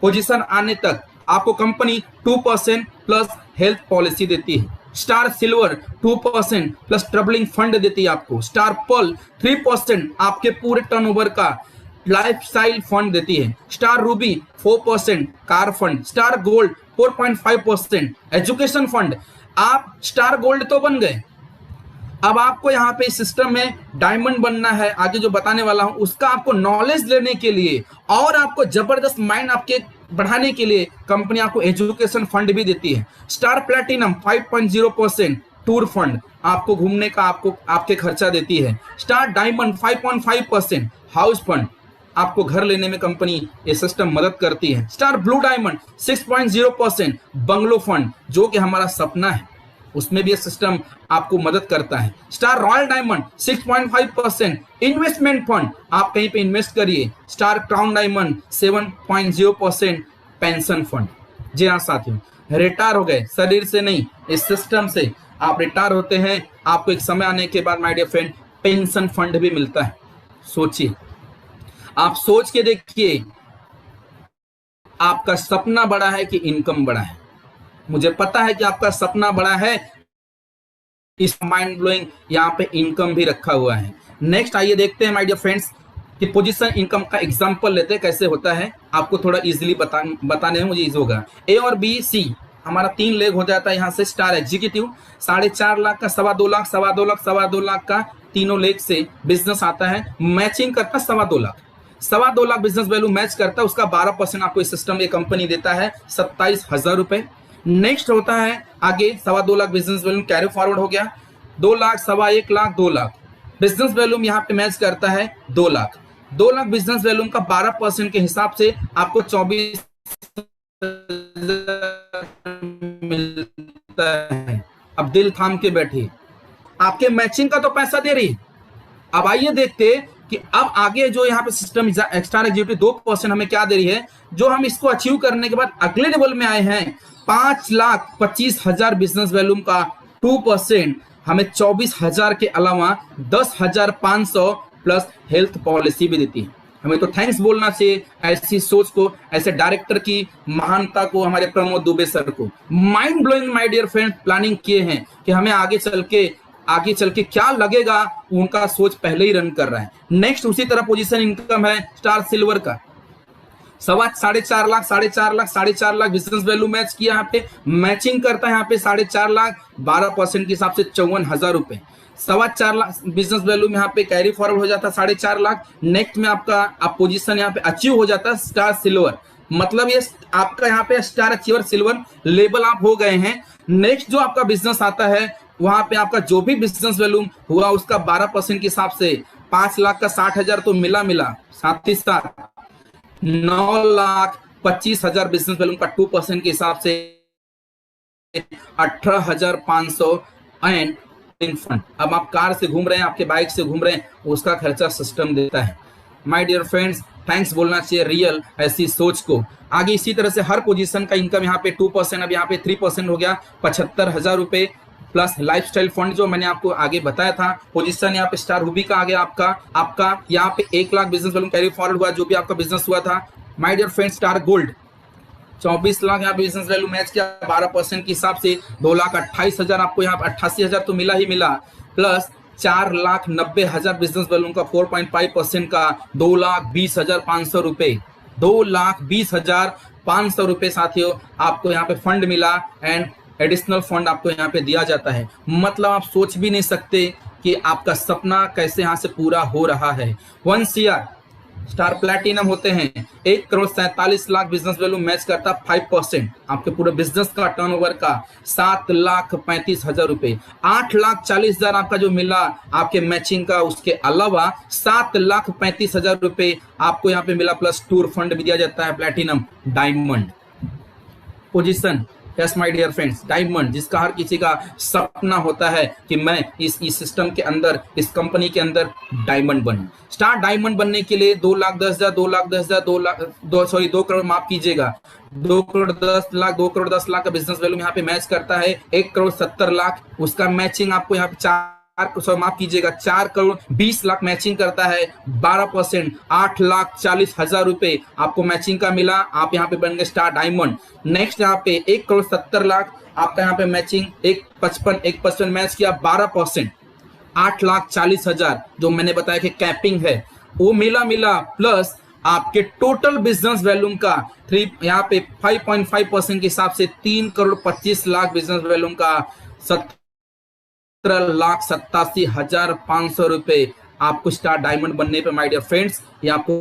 पोजीशन आने तक आपको कंपनी 2% प्लस हेल्थ पॉलिसी देती है। Star silver 2% plus troubling fund देती है आपको। स्टार पर्ल 3% आपके पूरे टर्नओवर का लाइफस्टाइल फंड देती है। Star Ruby 4% car fund. Star gold 4.5% education fund. आप स्टार गोल्ड तो बन गए, अब आपको यहाँ पे सिस्टम में डायमंड बनना है। आगे जो बताने वाला हूं उसका आपको नॉलेज लेने के लिए और आपको जबरदस्त माइंड आपके बढ़ाने के लिए कंपनी आपको एजुकेशन फंड भी देती है। स्टार प्लैटिनम 5.0% टूर फंड, आपको घूमने का आपको आपके खर्चा देती है। स्टार डायमंड 5.5% हाउस फंड, आपको घर लेने में कंपनी ये सिस्टम मदद करती है। Star blue diamond 6.0% bungalow fund, जो कि हमारा सपना है, उसमें भी ये सिस्टम आपको मदद करता है। Star royal diamond 6.5% investment fund, आप कहीं पे इन्वेस्ट करिए। Star crown diamond 7.0% pension fund. जी हाँ साथियों, रिटायर हो गए, शरीर से नहीं इस सिस्टम से आप रिटायर होते हैं, आपको एक समय आने के बाद my dear friend pension fund भी मिलता है। सोचिए, आप सोच के देखिए, आपका सपना बड़ा है कि इनकम बड़ा है? मुझे पता है कि आपका सपना बड़ा है, इस माइंड ब्लोइंग यहाँ पे इनकम भी रखा हुआ है। नेक्स्ट आइए देखते हैं माय डियर फ्रेंड्स कि पोजीशन इनकम का एग्जांपल लेते हैं कैसे होता है। आपको थोड़ा इजीली बताने में मुझे इजी होगा। ए और बी सी हमारा 3 लेग हो जाता है। यहाँ से स्टार एग्जीक्यूटिव 4.5 लाख का, 2.25 लाख, 2.25 लाख, 2.25 लाख का, तीनों लेग से बिजनेस आता है। मैचिंग करता 2.25 lakh, 2.25 lakh business value match करता है, उसका 12% आपको इस सिस्टम ये कंपनी देता है, 27,000 रुपए। नेक्स्ट होता है आगे 2.25 lakh business value carry forward हो गया, 2 लाख, 1.25 लाख, 2 लाख बिजनेस वैल्यू यहाँ पे मैच करता है 2 लाख। 2 लाख बिजनेस वैल्यू का 12% के हिसाब से आपको 24 मिलता है। अब दिल थाम के बैठिए, आपके मैचिंग का तो पैसा दे रही है। अब आइए देखते कि अब आगे जो यहाँ पे सिस्टम एक्स्ट्रा एग्जीक्यूटिव 2% हमें क्या दे रही है। जो हम इसको अचीव करने के बाद अगले लेवल में आए हैं, 5,25,000 बिजनेस वैल्यूम का 2% हमें 24,000 के अलावा 10,500 प्लस हेल्थ पॉलिसी भी देती है। हमें तो थैंक्स बोलना चाहिए ऐसी सोच को, ऐसे डायरेक्टर की महानता को, हमारे प्रमोद दुबे सर को। Mind blowing my dear friend planning किए हैं कि हमें आगे चल के क्या लगेगा, उनका सोच पहले ही रन कर रहा है। नेक्स्ट उसी तरह पोजीशन इनकम है स्टार सिल्वर का 4.5 lakh, 4.5 lakh, 4.5 lakh business value match किया। यहाँ पे मैचिंग करता है, यहाँ पे 4.5 लाख, 12% के हिसाब से 54,000 रुपए। 4.25 लाख बिजनेस वैल्यू में यहाँ पे कैरी फॉरवर्ड हो जाता है 4.5 लाख। नेक्स्ट में आपका पोजीशन यहाँ पे अचीव हो जाता है स्टार सिल्वर, मतलब ये आपका यहाँ पे स्टार अचीवर सिल्वर लेवल आप हो गए हैं। नेक्स्ट जो आपका बिजनेस आता है, वहां पे आपका जो भी बिजनेस वैल्यू हुआ उसका 12% के हिसाब से 5 लाख का 60,000 तो मिला, साथ ही साथ 9,25,000 बिजनेस वैल्यू का 2% के हिसाब से 18,500 एंड फंड। अब आप कार से घूम रहे हैं, आपके बाइक से घूम रहे हैं, उसका खर्चा सिस्टम देता है। माय डियर फ्रेंड्स, थैंक्स बोलना चाहिए रियल ऐसी सोच को। आगे इसी तरह से हर पोजीशन का इनकम यहाँ पे 2%, अब यहाँ पे 3% हो गया, 75,000 रुपए प्लस लाइफस्टाइल फंड जो मैंने आपको आगे बताया था। पोजीशन यहाँ पे स्टार रूबी का आ गया आपका यहाँ पे 1 lakh business value carry forward हुआ, जो भी आपका बिजनेस हुआ था। My dear friends, star gold 24 lakh यहाँ बिजनेस वैल्यू मैच किया 12% के हिसाब से, 2,28,000 आपको यहाँ पे 88,000 तो मिला ही मिला, प्लस 4,90,000 बिजनेस वैल्यू का 4.5% का 2,20,500 रुपए, 2,20,500 रुपए साथियों आपको यहाँ पे फंड मिला एंड एडिशनल फंड आपको यहाँ पे दिया जाता है। मतलब आप सोच भी नहीं सकते कि आपका सपना कैसे यहाँ से पूरा हो रहा है। 1 CR स्टार प्लैटिनम होते हैं, 1,47,00,000 बिजनेस वैल्यू मैच करता 5% आपके पूरे बिजनेस का टर्नओवर का 7,35,000 रुपए, 8,40,000 आपका जो मिला आपके मैचिंग का, उसके अलावा 7,35,000 रुपए आपको यहाँ पे मिला, प्लस टूर फंड भी दिया जाता है। Platinum diamond position, yes my dear friends, diamond जिसका हर किसी का सपना होता है कि मैं इस सिस्टम के अंदर, इस कंपनी के अंदर डायमंड बनूं। स्टार डायमंड बनने के लिए 2,10,000 2 करोड़ माफ कीजिएगा, 2,10,00,000 का बिजनेस वैल्यू यहाँ पे मैच करता है। 1,70,00,000 उसका मैचिंग आपको यहाँ पे 4,20,00,000 मैचिंग करता है, 12%, 8,40,000 रुपए आपको मैचिंग का मिला, आप यहाँ पे बन गए स्टार डायमंड। नेक्स्ट यहाँ पे 1,70,00,000 आपका यहाँ पे मैचिंग 1,55 मैच किया, 12%, 8,40,000 जो मैंने बताया कि कैपिंग है वो मिला, प्लस आपके टोटल बिजनेस वैल्यू का यहाँ पे 5.5% के हिसाब से 3,25,00,000 बिजनेस वैल्यू का 17,87,500 रुपए आपको स्टार डायमंड बनने पे माय डियर फ्रेंड्स ये आपको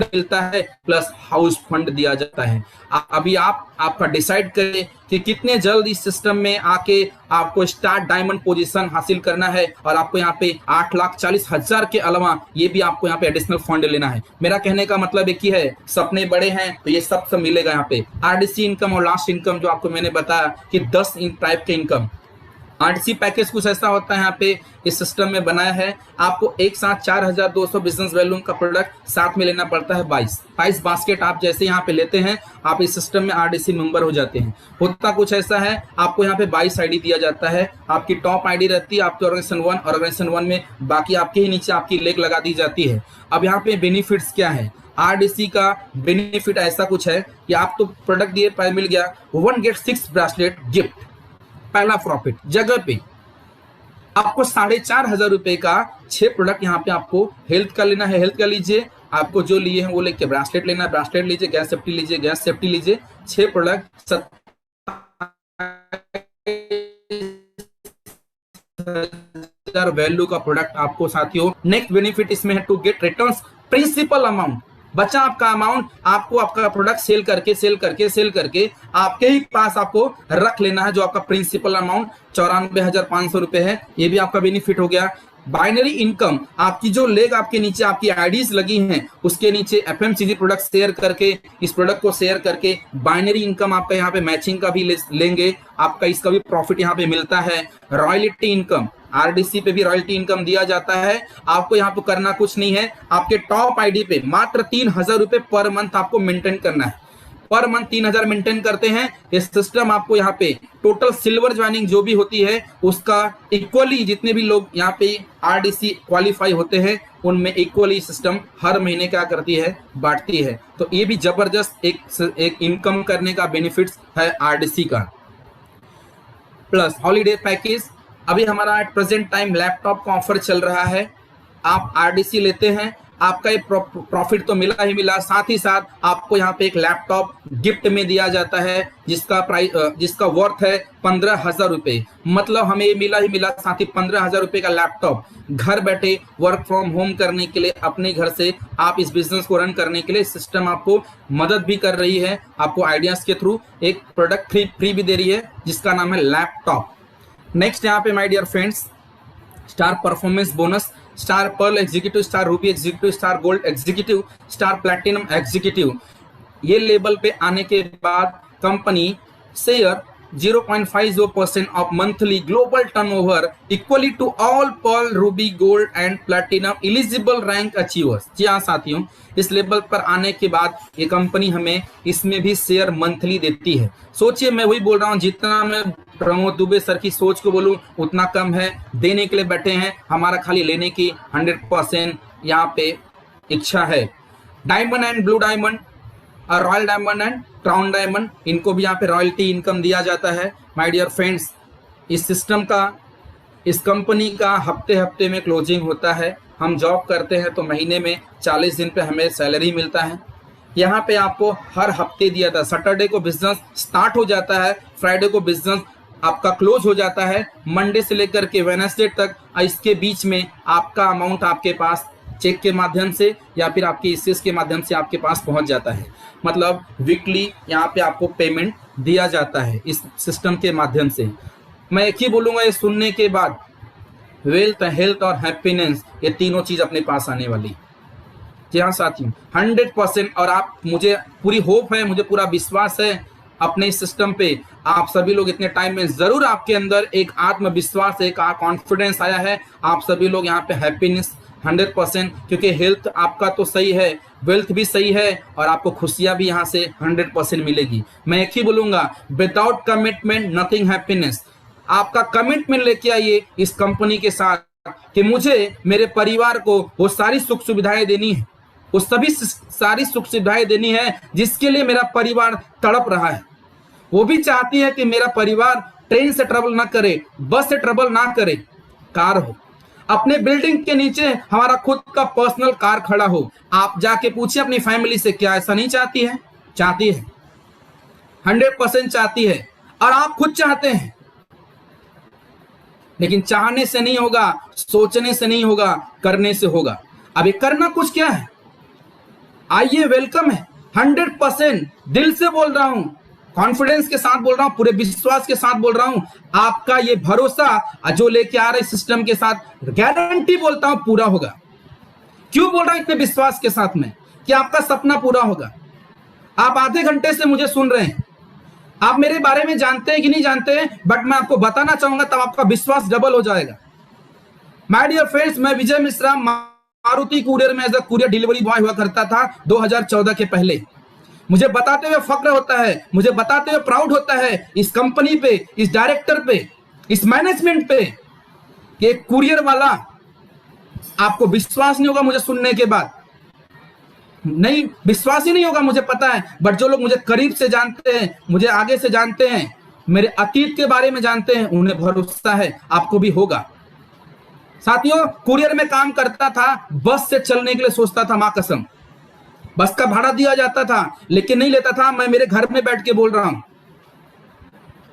मिलता है, प्लस हाउस फंड दिया जाता है। अभी आपका डिसाइड करें कि कितने जल्द इस सिस्टम में आके आपको स्टार डायमंड पोजीशन हासिल करना है, और आपको यहाँ पे 8,40,000 के अलावा ये भी आपको यहाँ पे एडिशनल फंड लेना है। मेरा कहने का मतलब एक ही है, सपने बड़े हैं तो ये सब मिलेगा यहाँ पे। आरडीसी इनकम और लास्ट इनकम जो आपको मैंने बताया कि 10 टाइप के इनकम। आरडीसी पैकेज कुछ ऐसा होता है यहाँ पे इस सिस्टम में बनाया है, आपको एक साथ 4,200 बिजनेस वैल्यू का प्रोडक्ट साथ में लेना पड़ता है। 22 बास्केट आप जैसे यहाँ पे लेते हैं, आप इस सिस्टम में आरडीसी मेंबर हो जाते हैं। होता कुछ ऐसा है, आपको यहाँ पे 22 आईडी दिया जाता है, आपकी टॉप आईडी रहती है आपकी ऑर्गेनाइजेशन 1, ऑर्गेनाइजेशन 1 में बाकी आपके ही नीचे आपकी लेग लगा दी जाती है। अब यहाँ पे बेनिफिट्स क्या है, आरडीसी का बेनिफिट ऐसा कुछ है कि आप तो प्रोडक्ट दिए मिल गया, 1 गेट 6 ब्रेसलेट गिफ्ट, पहला प्रॉफिट जगह पे आपको 4,500 रुपए का 6 प्रोडक्ट यहाँ पे आपको हेल्थ का लेना है, हेल्थ का लीजिए, आपको जो लिए हैं वो लेके ब्रेसलेट लेना है, ब्रेसलेट लीजिए, गैस सेफ्टी लीजिए, गैस सेफ्टी लीजिए, 6 प्रोडक्ट 7,000 वैल्यू का प्रोडक्ट आपको साथियों। नेक्स्ट बेनिफिट इसमें है to get returns principal amount, बचा आपका अमाउंट आपको आपका प्रोडक्ट सेल करके आपके ही पास आपको रख लेना है, जो आपका प्रिंसिपल अमाउंट 94,500 रुपए है, ये भी आपका बेनिफिट हो गया। बाइनरी इनकम, आपकी जो लेग आपके नीचे आपकी आईडीज लगी हैं उसके नीचे एफएमसीजी प्रोडक्ट शेयर करके, इस प्रोडक्ट को शेयर करके बाइनरी इनकम आपका यहाँ पे मैचिंग का भी लेंगे, आपका इसका भी प्रॉफिट यहाँ पे मिलता है। रॉयल्टी इनकम, आरडीसी पे भी रॉयल्टी इनकम दिया जाता है, आपको यहाँ पे करना कुछ नहीं है, आपके टॉप आईडी पे मात्र 3,000 रुपए पर मंथ आपको मेंटेन करना है, पर मंथ 3,000 मेंटेन करते हैं। ये सिस्टम आपको यहाँ पे टोटल सिल्वर ज्वाइनिंग जो भी होती है उसका इक्वली, जितने भी लोग यहाँ पे आरडीसी क्वालिफाई होते हैं उनमें इक्वली सिस्टम हर महीने क्या करती है, बांटती है। तो ये भी जबरदस्त एक इनकम करने का बेनिफिट्स है आरडीसी का। प्लस हॉलीडे पैकेज, अभी हमारा एट प्रेजेंट टाइम लैपटॉप का ऑफर चल रहा है, आप आरडीसी लेते हैं आपका ये प्रॉफिट तो मिला ही मिला, साथ ही साथ आपको यहाँ पे एक लैपटॉप गिफ्ट में दिया जाता है जिसका प्राइस जिसका वर्थ है 15,000 रुपए। मतलब हमें ये मिला ही मिला, साथ ही 15,000 रुपए का लैपटॉप घर बैठे वर्क फ्रॉम होम करने के लिए, अपने घर से आप इस बिजनेस को रन करने के लिए सिस्टम आपको मदद भी कर रही है, आपको आइडियाज के थ्रू एक प्रोडक्ट फ्री भी दे रही है जिसका नाम है लैपटॉप। नेक्स्ट यहाँ पे my dear friends, star performance bonus, star pearl executive, star ruby executive, star gold executive, star platinum executive. ये लेवल पे आने के बाद company share 0.50% of monthly global turnover equally to all Pearl, Ruby, Gold and Platinum eligible rank achievers। जी हाँ साथियों, इस लेवल पर आने के बाद ये कंपनी हमें इसमें भी शेयर मंथली देती है। सोचिए, मैं वही बोल रहा हूँ, जितना मैं प्रमोद दुबे सर की सोच को बोलूँ उतना कम है। देने के लिए बैठे हैं, हमारा खाली लेने की 100% यहाँ पे इच्छा है। Diamond and blue diamond, royal diamond and crown diamond, इनको भी यहाँ पे रॉयल्टी इनकम दिया जाता है। माय डियर फ्रेंड्स, इस सिस्टम का, इस कंपनी का हफ्ते हफ्ते में क्लोजिंग होता है। हम जॉब करते हैं तो महीने में 40 दिन पे हमें सैलरी मिलता है। यहाँ पे आपको हर हफ्ते दिया था। सैटरडे को बिजनेस स्टार्ट हो जाता है, फ्राइडे को बिजनेस आपका क्लोज हो जाता है, मंडे से लेकर के वेडनेसडे तक। इसके बीच में आपका अमाउंट आपके पास चेक के माध्यम से या फिर आपके ईसीएस के माध्यम से आपके पास पहुंच जाता है। मतलब वीकली यहाँ पे आपको पेमेंट दिया जाता है इस सिस्टम के माध्यम से। मैं एक ही बोलूँगा, ये सुनने के बाद वेल्थ, हेल्थ और हैप्पीनेस, ये तीनों चीज़ अपने पास आने वाली। जी हाँ साथियों, 100%। और आप, मुझे पूरी होप है, मुझे पूरा विश्वास है अपने इस सिस्टम पे। आप सभी लोग इतने टाइम में जरूर आपके अंदर एक आत्मविश्वास, एक कॉन्फिडेंस आया है। आप सभी लोग यहाँ पे हैप्पीनेस 100%, क्योंकि हेल्थ आपका तो सही है, वेल्थ भी सही है और आपको खुशियां भी यहाँ से 100% मिलेगी। मैं एक ही बोलूंगा, विदाउट कमिटमेंट नथिंग हैप्पीनेस। आपका कमिटमेंट लेके आइए इस कंपनी के साथ कि मुझे, मेरे परिवार को वो सारी सुख सुविधाएं देनी है, वो सभी सारी सुख सुविधाएं देनी है जिसके लिए मेरा परिवार तड़प रहा है। वो भी चाहती है कि मेरा परिवार ट्रेन से ट्रेवल ना करे, बस से ट्रेवल ना करे, कार हो, अपने बिल्डिंग के नीचे हमारा खुद का पर्सनल कार खड़ा हो। आप जाके पूछिए अपनी फैमिली से, क्या ऐसा नहीं चाहती है? चाहती है, 100% चाहती है। और आप खुद चाहते हैं, लेकिन चाहने से नहीं होगा, सोचने से नहीं होगा, करने से होगा। अब ये करना कुछ क्या है? आइए, वेलकम है। 100% दिल से बोल रहा हूं, कॉन्फिडेंस के साथ बोल रहा हूं, पूरे विश्वास के साथ बोल रहा हूं। आपका ये भरोसा जो लेके आ रहे सिस्टम के साथ, गारंटी बोलता हूं पूरा होगा। क्यों बोल रहा हूं इतने विश्वास के साथ में? कि आपका सपना पूरा होगा। आप आधे घंटे से मुझे सुन रहे हैं, आप मेरे बारे में जानते हैं कि नहीं जानते हैं, बट मैं आपको बताना चाहूंगा, तब आपका विश्वास डबल हो जाएगा। माय डियर फ्रेंड्स, मैं विजय मिश्रा मारुति कुरियर में as a courier delivery boy हुआ करता था 2014 के पहले। मुझे बताते हुए फक्र होता है, मुझे बताते हुए प्राउड होता है इस कंपनी पे, इस डायरेक्टर पे, इस मैनेजमेंट पे, कि एक कुरियर वाला, आपको विश्वास नहीं होगा मुझे सुनने के बाद, नहीं विश्वास ही नहीं होगा, मुझे पता है। बट जो लोग मुझे करीब से जानते हैं, मुझे आगे से जानते हैं, मेरे अतीत के बारे में जानते हैं, उन्हें भरोसा है आपको भी होगा। साथियों, कुरियर में काम करता था, बस से चलने के लिए सोचता था, मां कसम, बस का भाड़ा दिया जाता था लेकिन नहीं लेता था। मैं मेरे घर में बैठ के बोल रहा हूं,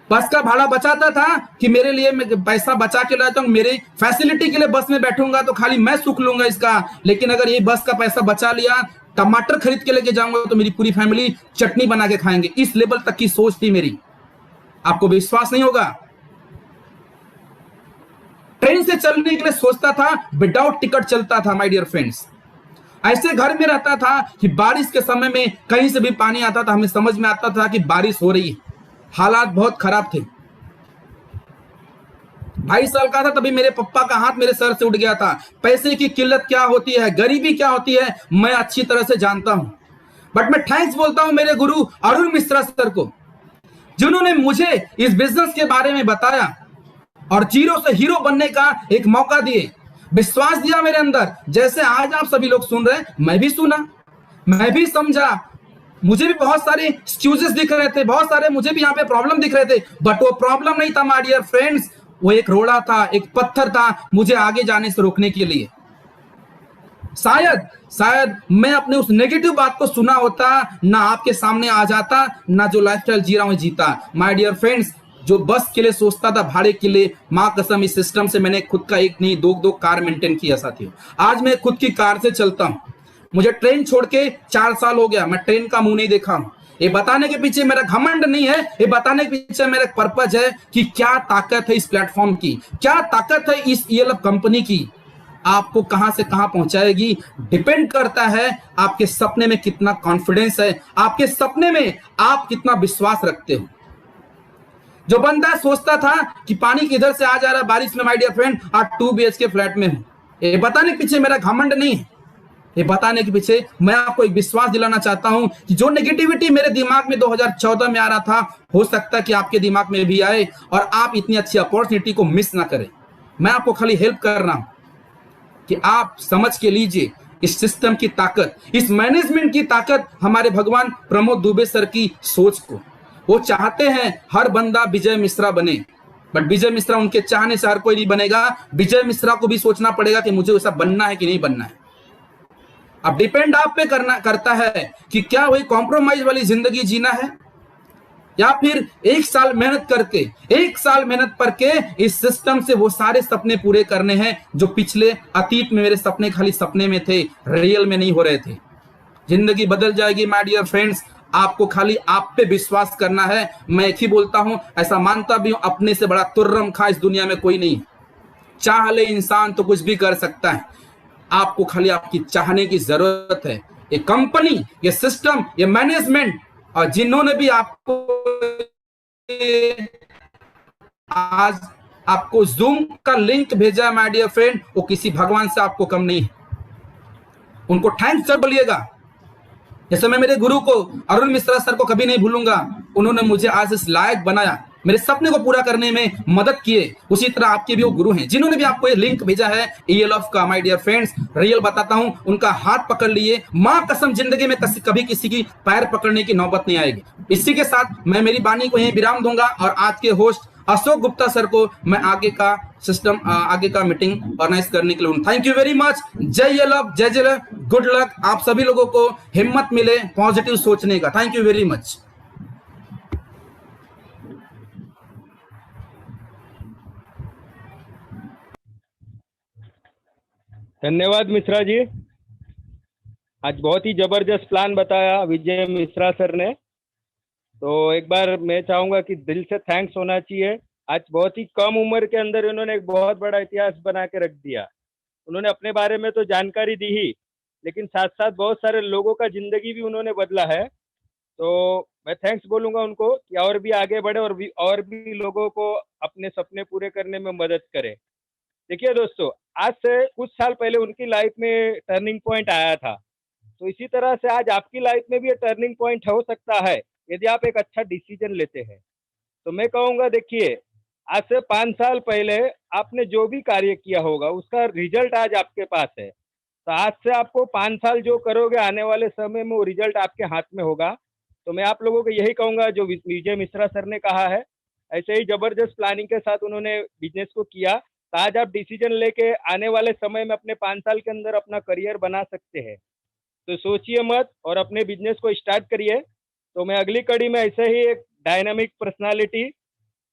बस का भाड़ा बचाता था कि मेरे लिए मैं पैसा बचा के लाता हूं, मेरी फैसिलिटी के लिए बस में बैठूंगा तो खाली मैं सुख लूंगा इसका। लेकिन अगर ये बस का पैसा बचा लिया, टमाटर खरीद के लेके जाऊंगा तो मेरी पूरी फैमिली चटनी बना के खाएंगे। इस लेवल तक की सोच थी मेरी। आपको विश्वास नहीं होगा, ट्रेन से चलने के लिए सोचता था, विदाउट टिकट चलता था। माय डियर फ्रेंड्स, ऐसे घर में रहता था कि बारिश के समय में कहीं से भी पानी आता था, हमें समझ में आता था कि बारिश हो रही है। हालात बहुत खराब थे। 22 साल का था तभी मेरे पापा का हाथ मेरे सर से उठ गया था। पैसे की किल्लत क्या होती है, गरीबी क्या होती है, मैं अच्छी तरह से जानता हूं। बट मैं थैंक्स बोलता हूं मेरे गुरु अरुण मिश्रा सर को, जिन्होंने मुझे इस बिजनेस के बारे में बताया और जीरो से हीरो बनने का एक मौका दिए, विश्वास दिया मेरे अंदर। जैसे आज आप सभी लोग सुन रहे हैं, मैं भी सुना, मैं भी समझा। मुझे भी बहुत सारे एक्सक्यूजेस दिख रहे थे, बहुत सारे मुझे भी यहाँ पे प्रॉब्लम दिख रहे थे, बट वो प्रॉब्लम नहीं था माय डियर फ्रेंड्स, वो एक रोड़ा था, एक पत्थर था मुझे आगे जाने से रोकने के लिए। शायद मैं अपने उस नेगेटिव बात को सुना होता, ना आपके सामने आ जाता, ना जो लाइफस्टाइल जी रहा हूं जीता। माय डियर फ्रेंड्स, जो बस के लिए सोचता था, भाड़े के लिए, मां कसम इस सिस्टम से मैंने खुद का एक नहीं दो कार मेंटेन किया साथियों। आज मैं खुद की कार से चलता हूं। मुझे ट्रेन छोड़ के 4 साल हो गया, मैं ट्रेन का मुंह नहीं देखा हूं। ये बताने के पीछे मेरा घमंड नहीं है, ये बताने के पीछे मेरा पर्पज है कि क्या ताकत है इस प्लेटफॉर्म की, क्या ताकत है इस ईएलएफ कंपनी की। आपको कहां से कहां पहुंचाएगी डिपेंड करता है आपके सपने में कितना कॉन्फिडेंस है, आपके सपने में आप कितना विश्वास रखते हो। जो बंदा सोचता था कि पानी किधर से आ जा रहा है बारिश में, माय डियर फ्रेंड, आज 2 BHK फ्लैट में हूं। ये बताने के पीछे मेरा घमंड नहीं है, ये बताने के पीछे मैं आपको एक विश्वास दिलाना चाहता हूं कि जो नेगेटिविटी मेरे दिमाग में 2014 में आ रहा था, हो सकता है कि आपके दिमाग में भी आए और आप इतनी अच्छी अपॉर्चुनिटी को मिस ना करें। मैं आपको खाली हेल्प कर रहा हूं कि आप समझ के लीजिए इस सिस्टम की ताकत, इस मैनेजमेंट की ताकत, हमारे भगवान प्रमोद दुबे सर की सोच को। वो चाहते हैं हर बंदा विजय मिश्रा बने, बट विजय मिश्रा उनके चाहने से हर कोई नहीं बनेगा। विजय मिश्रा को भी सोचना पड़ेगा कि मुझे वैसा बनना है कि नहीं बनना है। अब डिपेंड आप पे करता है कि क्या वही कॉम्प्रोमाइज वाली जिंदगी जीना है, या फिर 1 साल मेहनत करके, 1 साल मेहनत करके इस सिस्टम से वो सारे सपने पूरे करने हैं जो पिछले अतीत में मेरे सपने खाली सपने में थे, रियल में नहीं हो रहे थे। जिंदगी बदल जाएगी माय डियर फ्रेंड्स, आपको खाली आप पे विश्वास करना है। मैं एक ही बोलता हूं, ऐसा मानता भी हूं, अपने से बड़ा तुर्रम खा इस दुनिया में कोई नहीं। चाह ले इंसान तो कुछ भी कर सकता है, आपको खाली आपकी चाहने की जरूरत है। ये कंपनी, ये सिस्टम, ये मैनेजमेंट, और जिन्होंने भी आपको आज आपको जूम का लिंक भेजा माय डियर फ्रेंड, वो किसी भगवान से आपको कम नहीं है। उनको थैंक्स जब बोलिएगा। जैसे मैं मेरे गुरु को, अरुण मिश्रा सर को कभी नहीं भूलूंगा, उन्होंने मुझे आज इस लायक बनाया, मेरे सपने को पूरा करने में मदद किए। उसी तरह आपके भी वो गुरु हैं जिन्होंने भी आपको ये लिंक भेजा है ELF का। माय डियर फ्रेंड्स, रियल बताता हूं, उनका हाथ पकड़ लिए, मां कसम जिंदगी में कभी किसी की पैर पकड़ने की नौबत नहीं आएगी। इसी के साथ मैं मेरी वाणी को यहीं विराम दूंगा और आज के होस्ट अशोक गुप्ता सर को मैं आगे का सिस्टम, आगे का मीटिंग ऑर्गेनाइज करने के लिए। Thank you very much. जय लव, जय जय, गुड लक। आप सभी लोगों को हिम्मत मिले पॉजिटिव सोचने का। Thank you very much. धन्यवाद मिश्रा जी, आज बहुत ही जबरदस्त प्लान बताया विजय मिश्रा सर ने। तो एक बार मैं चाहूंगा कि दिल से थैंक्स होना चाहिए। आज बहुत ही कम उम्र के अंदर उन्होंने एक बहुत बड़ा इतिहास बना के रख दिया। उन्होंने अपने बारे में तो जानकारी दी ही, लेकिन साथ साथ बहुत सारे लोगों का जिंदगी भी उन्होंने बदला है। तो मैं थैंक्स बोलूंगा उनको कि और भी आगे बढ़े और भी लोगों को अपने सपने पूरे करने में मदद करे। देखिए दोस्तों, आज से कुछ साल पहले उनकी लाइफ में टर्निंग पॉइंट आया था, तो इसी तरह से आज आपकी लाइफ में भी ये टर्निंग पॉइंट हो सकता है यदि आप एक अच्छा डिसीजन लेते हैं। तो मैं कहूँगा, देखिए, आज से 5 साल पहले आपने जो भी कार्य किया होगा उसका रिजल्ट आज आपके पास है। तो आज से आपको 5 साल जो करोगे आने वाले समय में वो रिजल्ट आपके हाथ में होगा। तो मैं आप लोगों को यही कहूँगा जो विजय मिश्रा सर ने कहा है, ऐसे ही जबरदस्त प्लानिंग के साथ उन्होंने बिजनेस को किया। तो आज आप डिसीजन लेके आने वाले समय में अपने 5 साल के अंदर अपना करियर बना सकते हैं। तो सोचिए मत और अपने बिजनेस को स्टार्ट करिए। तो मैं अगली कड़ी में ऐसे ही एक डायनामिक पर्सनालिटी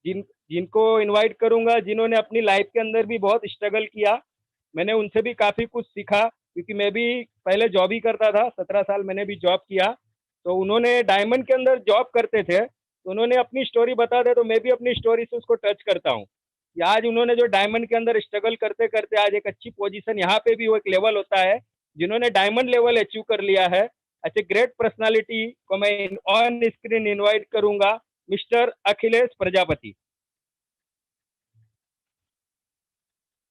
जिनको इनवाइट करूंगा, जिन्होंने अपनी लाइफ के अंदर भी बहुत स्ट्रगल किया। मैंने उनसे भी काफ़ी कुछ सीखा, क्योंकि मैं भी पहले जॉब ही करता था, 17 साल मैंने भी जॉब किया। तो उन्होंने डायमंड के अंदर जॉब करते थे, तो उन्होंने अपनी स्टोरी बता दे, तो मैं भी अपनी स्टोरी से उसको टच करता हूँ कि आज उन्होंने जो डायमंड के अंदर स्ट्रगल करते करते आज एक अच्छी पोजीशन, यहाँ पे भी वो एक लेवल होता है जिन्होंने डायमंड लेवल अचीव कर लिया है। ऐसे ग्रेट पर्सनालिटी को मैं ऑन स्क्रीन इनवाइट करूंगा, mister Akhilesh Prajapati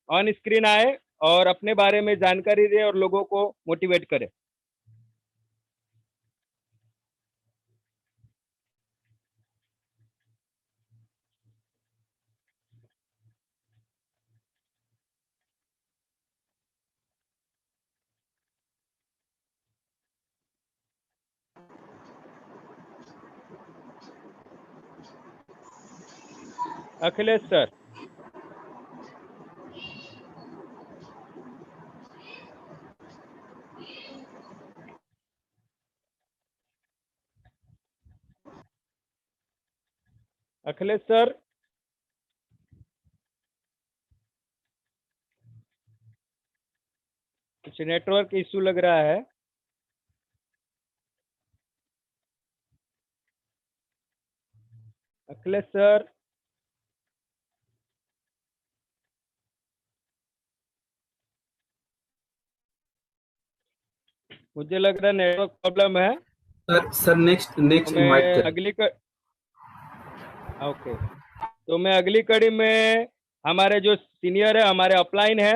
on screen आए और अपने बारे में जानकारी दे और लोगों को मोटिवेट करे। अखिलेश सर। अखिलेश सर, कुछ नेटवर्क इशू लग रहा है। अखिलेश सर, मुझे लग रहा है नेटवर्क प्रॉब्लम है। सर नेक्स्ट तो इनवाइट मैं करें। अगली ओके। तो मैं अगली कड़ी में हमारे जो सीनियर है, हमारे अपलाइन है,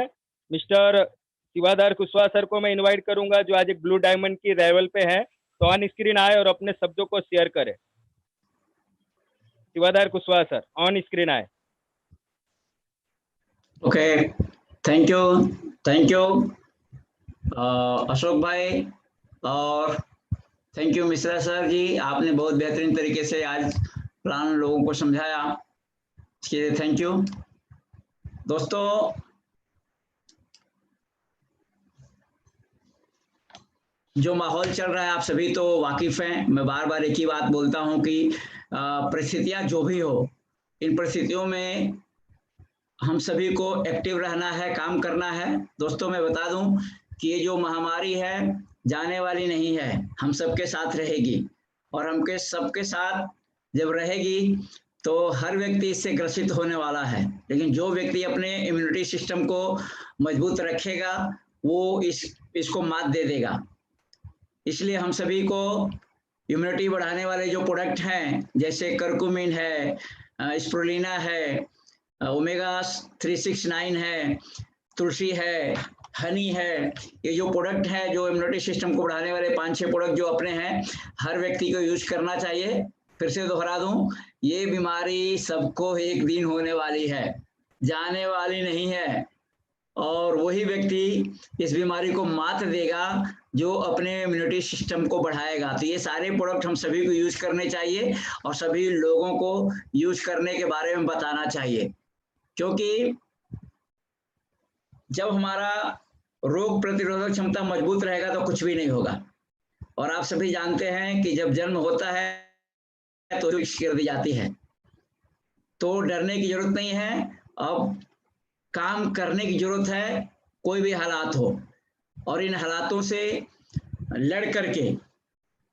मिस्टर शिवाधार कुशवाहा सर को मैं इनवाइट करूंगा, जो आज एक ब्लू डायमंड की लेवल पे है, तो ऑन स्क्रीन आए और अपने शब्दों को शेयर करे। Shivadhar Kushwaha sir on screen आए। Okay, thank you, thank you Ashok भाई, और thank you Mishra sir ji, आपने बहुत बेहतरीन तरीके से आज प्लान लोगों को समझाया, इसके लिए थैंक यू। दोस्तों, जो माहौल चल रहा है आप सभी तो वाकिफ हैं। मैं बार बार एक ही बात बोलता हूं कि परिस्थितियां जो भी हो, इन परिस्थितियों में हम सभी को एक्टिव रहना है, काम करना है। दोस्तों, मैं बता दूं कि ये जो महामारी है जाने वाली नहीं है, हम सबके साथ रहेगी, और हमके सबके साथ जब रहेगी तो हर व्यक्ति इससे ग्रसित होने वाला है, लेकिन जो व्यक्ति अपने इम्यूनिटी सिस्टम को मजबूत रखेगा वो इसको मात दे देगा। इसलिए हम सभी को इम्यूनिटी बढ़ाने वाले जो प्रोडक्ट हैं, जैसे करकुमिन है, स्प्रुलिना है, ओमेगा 369 है, तुलसी है, हनी है, ये जो प्रोडक्ट है जो इम्यूनिटी सिस्टम को बढ़ाने वाले 5-6 प्रोडक्ट जो अपने हैं, हर व्यक्ति को यूज करना चाहिए। फिर से दोहरा दूं, ये बीमारी सबको एक दिन होने वाली है, जाने वाली नहीं है, और वही व्यक्ति इस बीमारी को मात देगा जो अपने इम्यूनिटी सिस्टम को बढ़ाएगा। तो ये सारे प्रोडक्ट हम सभी को यूज करने चाहिए और सभी लोगों को यूज करने के बारे में बताना चाहिए, क्योंकि जब हमारा रोग प्रतिरोधक क्षमता मजबूत रहेगा तो कुछ भी नहीं होगा। और आप सभी जानते हैं कि जब जन्म होता है तो कर दी जाती है, तो डरने की जरूरत नहीं है, अब काम करने की जरूरत है, कोई भी हालात हो, और इन हालातों से लड़ करके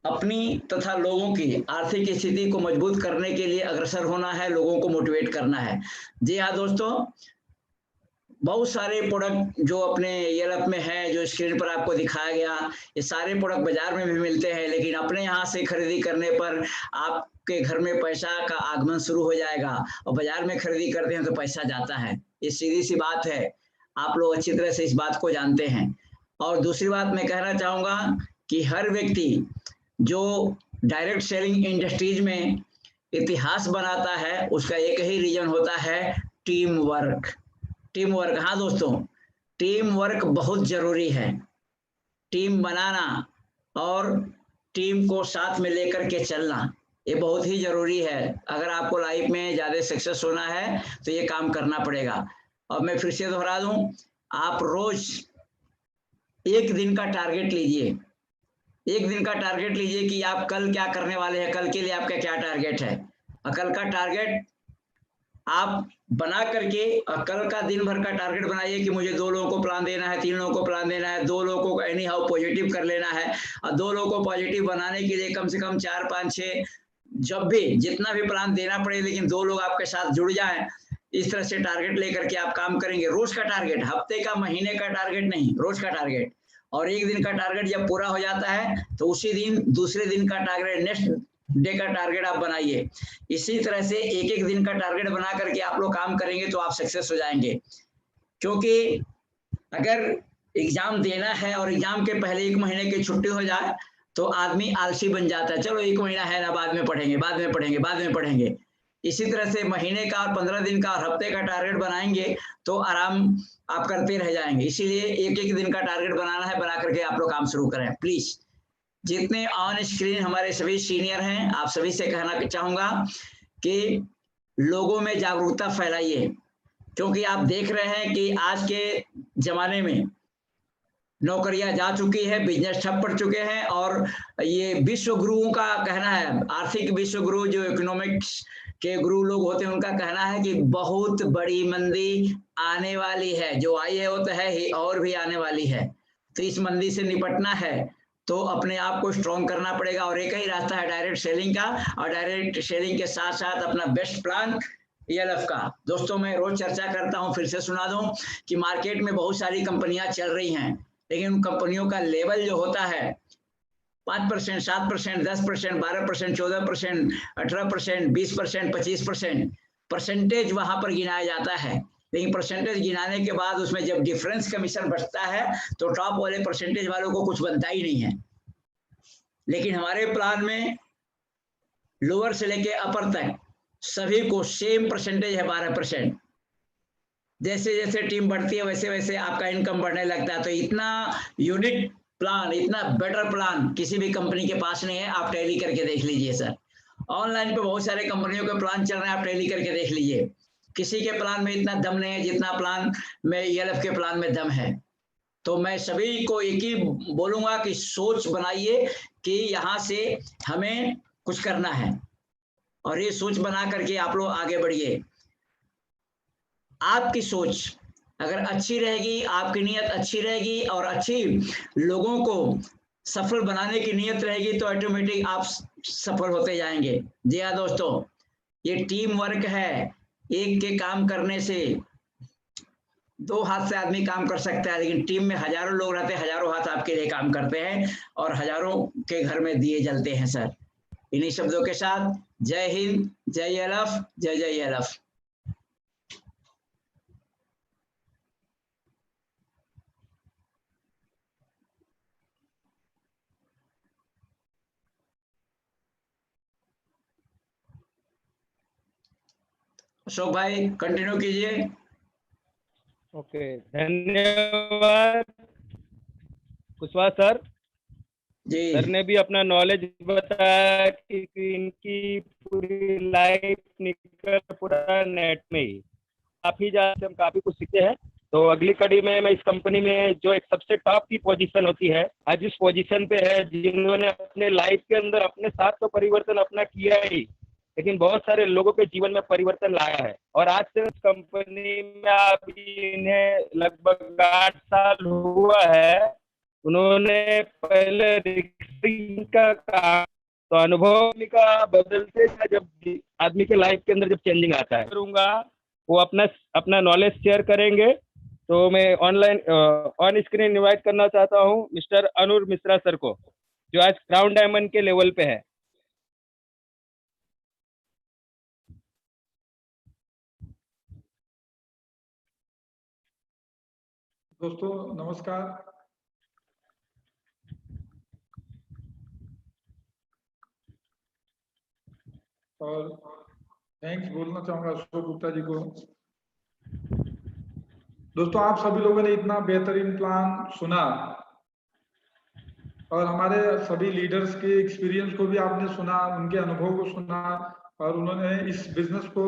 अपनी तथा लोगों की आर्थिक स्थिति को मजबूत करने के लिए अग्रसर होना है, लोगों को मोटिवेट करना है। जी हाँ दोस्तों, बहुत सारे प्रोडक्ट जो अपने यूरोप में है, जो स्क्रीन पर आपको दिखाया गया, ये सारे प्रोडक्ट बाजार में भी मिलते हैं, लेकिन अपने यहाँ से खरीदी करने पर आपके घर में पैसा का आगमन शुरू हो जाएगा, और बाजार में खरीदी करते हैं तो पैसा जाता है। ये सीधी सी बात है, आप लोग अच्छी तरह से इस बात को जानते हैं। और दूसरी बात मैं कहना चाहूँगा कि हर व्यक्ति जो डायरेक्ट सेलिंग इंडस्ट्रीज में इतिहास बनाता है, उसका एक ही रीजन होता है, टीम वर्क। टीम वर्क, हाँ दोस्तों, टीम वर्क बहुत जरूरी है। टीम बनाना और टीम को साथ में लेकर के चलना, ये बहुत ही जरूरी है। अगर आपको लाइफ में ज्यादा सक्सेस होना है तो ये काम करना पड़ेगा। और मैं फिर से दोहरा दूं, आप रोज एक दिन का टारगेट लीजिए, एक दिन का टारगेट लीजिए कि आप कल क्या करने वाले हैं, कल के लिए आपका क्या टारगेट है, और कल का टारगेट आप बना करके, और कल का दिन भर का टारगेट बनाइए कि मुझे 2 लोगों को प्लान देना है, 3 लोगों को प्लान देना है, 2 लोगों को एनी हाउ पॉजिटिव कर लेना है, और 2 लोगों को पॉजिटिव बनाने के लिए कम से कम 4, 5, 6 जब भी जितना भी प्लान देना पड़े, लेकिन 2 लोग आपके साथ जुड़ जाएं। इस तरह से टारगेट लेकर के आप काम करेंगे। रोज का टारगेट, हफ्ते का, महीने का टारगेट नहीं, रोज का टारगेट। और एक दिन का टारगेट जब पूरा हो जाता है तो उसी दिन दूसरे दिन का टारगेट, नेक्स्ट डे का टारगेट आप बनाइए। इसी तरह से एक एक दिन का टारगेट बना करके आप लोग काम करेंगे तो आप सक्सेस हो जाएंगे। क्योंकि अगर एग्जाम देना है और एग्जाम के पहले 1 महीने की छुट्टी हो जाए तो आदमी आलसी बन जाता है, चलो 1 महीना है ना, बाद में पढ़ेंगे, बाद में पढ़ेंगे, बाद में पढ़ेंगे। इसी तरह से महीने का और 15 दिन का और हफ्ते का टारगेट बनाएंगे तो आराम आप करते रह जाएंगे। इसीलिए एक एक दिन का टारगेट बनाना है, बना करके आप लोग काम शुरू करें। प्लीज, जितने ऑन स्क्रीन हमारे सभी सीनियर हैं, आप सभी से कहना चाहूंगा कि लोगों में जागरूकता फैलाइए, क्योंकि आप देख रहे हैं कि आज के जमाने में नौकरियां जा चुकी है, बिजनेस ठप पड़ चुके हैं, और ये विश्व गुरुओं का कहना है, आर्थिक विश्व गुरु जो इकोनॉमिक्स के गुरु लोग होते हैं, उनका कहना है कि बहुत बड़ी मंदी आने वाली है, जो आई है वो तो है ही, और भी आने वाली है। तो इस मंदी से निपटना है तो अपने आप को स्ट्रॉन्ग करना पड़ेगा, और एक ही रास्ता है डायरेक्ट सेलिंग का, और डायरेक्ट सेलिंग के साथ साथ अपना बेस्ट प्लान ELF का। दोस्तों, मैं रोज चर्चा करता हूं, फिर से सुना दूं कि मार्केट में बहुत सारी कंपनियां चल रही हैं, लेकिन उन कंपनियों का लेवल जो होता है 5%, 7%, 10%, 12%, 14%, 18%, 20%, 25%, परसेंटेज वहां पर गिनाया जाता है, लेकिन परसेंटेज गिनाने के बाद उसमें जब डिफरेंस कमीशन बचता है तो टॉप वाले परसेंटेज वालों को कुछ बनता ही नहीं है। लेकिन हमारे प्लान में लोअर से लेके अपर तक सभी को सेम परसेंटेज है, 12%। जैसे जैसे टीम बढ़ती है वैसे वैसे आपका इनकम बढ़ने लगता है। तो इतना यूनिक प्लान, इतना बेटर प्लान किसी भी कंपनी के पास नहीं है। आप टैली करके देख लीजिए सर, ऑनलाइन पे बहुत सारे कंपनियों के प्लान चल रहे हैं, आप टैली करके देख लीजिए। किसी के प्लान में इतना दम नहीं है जितना प्लान में ELF के प्लान में दम है। तो मैं सभी को एक ही बोलूंगा कि सोच बनाइए कि यहाँ से हमें कुछ करना है, और ये सोच बना करके आप लोग आगे बढ़िए। आपकी सोच अगर अच्छी रहेगी, आपकी नीयत अच्छी रहेगी और अच्छी लोगों को सफल बनाने की नीयत रहेगी तो ऑटोमेटिक आप सफल होते जाएंगे। जी हाँ दोस्तों, ये टीम वर्क है। एक के काम करने से, 2 हाथ से आदमी काम कर सकता है, लेकिन टीम में हजारों लोग रहते हैं, हजारों हाथ आपके लिए काम करते हैं और हजारों के घर में दिए जलते हैं सर। इन्हीं शब्दों के साथ जय हिंद, जय ELF, जय जय ELF। अशोक भाई कंटिन्यू कीजिए। ओके, धन्यवाद कुशवाहा सर। जी सर ने भी अपना नॉलेज बताया कि इनकी पूरी लाइफ निकल पूरा नेट में ही, काफी ज्यादा हम काफी कुछ सीखे हैं। तो अगली कड़ी में मैं इस कंपनी में जो एक सबसे टॉप की पोजीशन होती है, आज इस पोजीशन पे है, जिन्होंने अपने लाइफ के अंदर अपने साथ तो परिवर्तन अपना किया ही, लेकिन बहुत सारे लोगों के जीवन में परिवर्तन लाया है। और आज से इस कंपनी में आप इन्हें लगभग 8 साल हुआ है। उन्होंने पहले रिक्शा का काम, तो अनुभव का बदलते था जब आदमी के लाइफ के अंदर जब चेंजिंग आता है, करूंगा वो अपना नॉलेज शेयर करेंगे। तो मैं ऑनलाइन ऑन स्क्रीन इनवाइट करना चाहता हूँ मिस्टर अनुर मिश्रा सर को, जो आज क्राउन डायमंड के लेवल पे है। दोस्तों नमस्कार। और थैंक्स बोलना चाहूंगा अशोक गुप्ता जी को। दोस्तों आप सभी लोगों ने इतना बेहतरीन प्लान सुना और हमारे सभी लीडर्स के एक्सपीरियंस को भी आपने सुना, उनके अनुभव को सुना, और उन्होंने इस बिजनेस को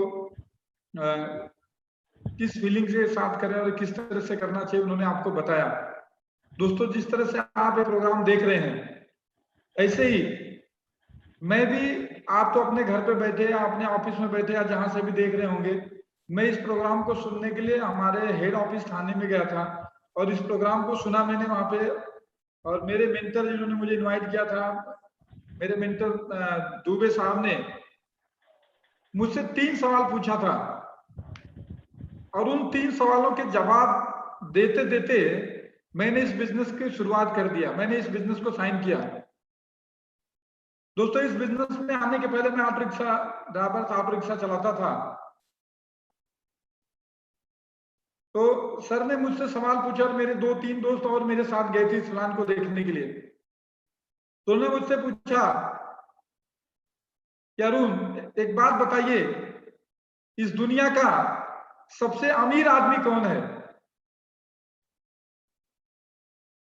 किस फीलिंग के साथ करें और किस तरह से करना चाहिए उन्होंने आपको बताया। दोस्तों जिस तरह से आप ये प्रोग्राम देख रहे हैं, ऐसे ही मैं भी, आप तो अपने घर पे बैठे या अपने ऑफिस में बैठे या जहां से भी देख रहे होंगे, मैं इस प्रोग्राम को सुनने के लिए हमारे हेड ऑफिस थाने में गया था और इस प्रोग्राम को सुना मैंने वहां पे। और मेरे मेंटर जिन्होंने मुझे इनवाइट किया था, मेरे मेंटर दुबे साहब ने मुझसे 3 सवाल पूछा था और उन 3 सवालों के जवाब देते देते मैंने इस बिजनेस की शुरुआत कर दिया, मैंने इस बिजनेस को साइन किया। दोस्तों इस बिजनेस में आने के पहले मैं ऑटो रिक्शा ड्राइवर था, ऑटो रिक्शा चलाता था। तो सर ने मुझसे सवाल पूछा और मेरे 2-3 दोस्त और मेरे साथ गए थे इस प्लान को देखने के लिए। तो उन्होंने मुझसे पूछा कि अरुण एक बात बताइए, इस दुनिया का सबसे अमीर आदमी कौन है?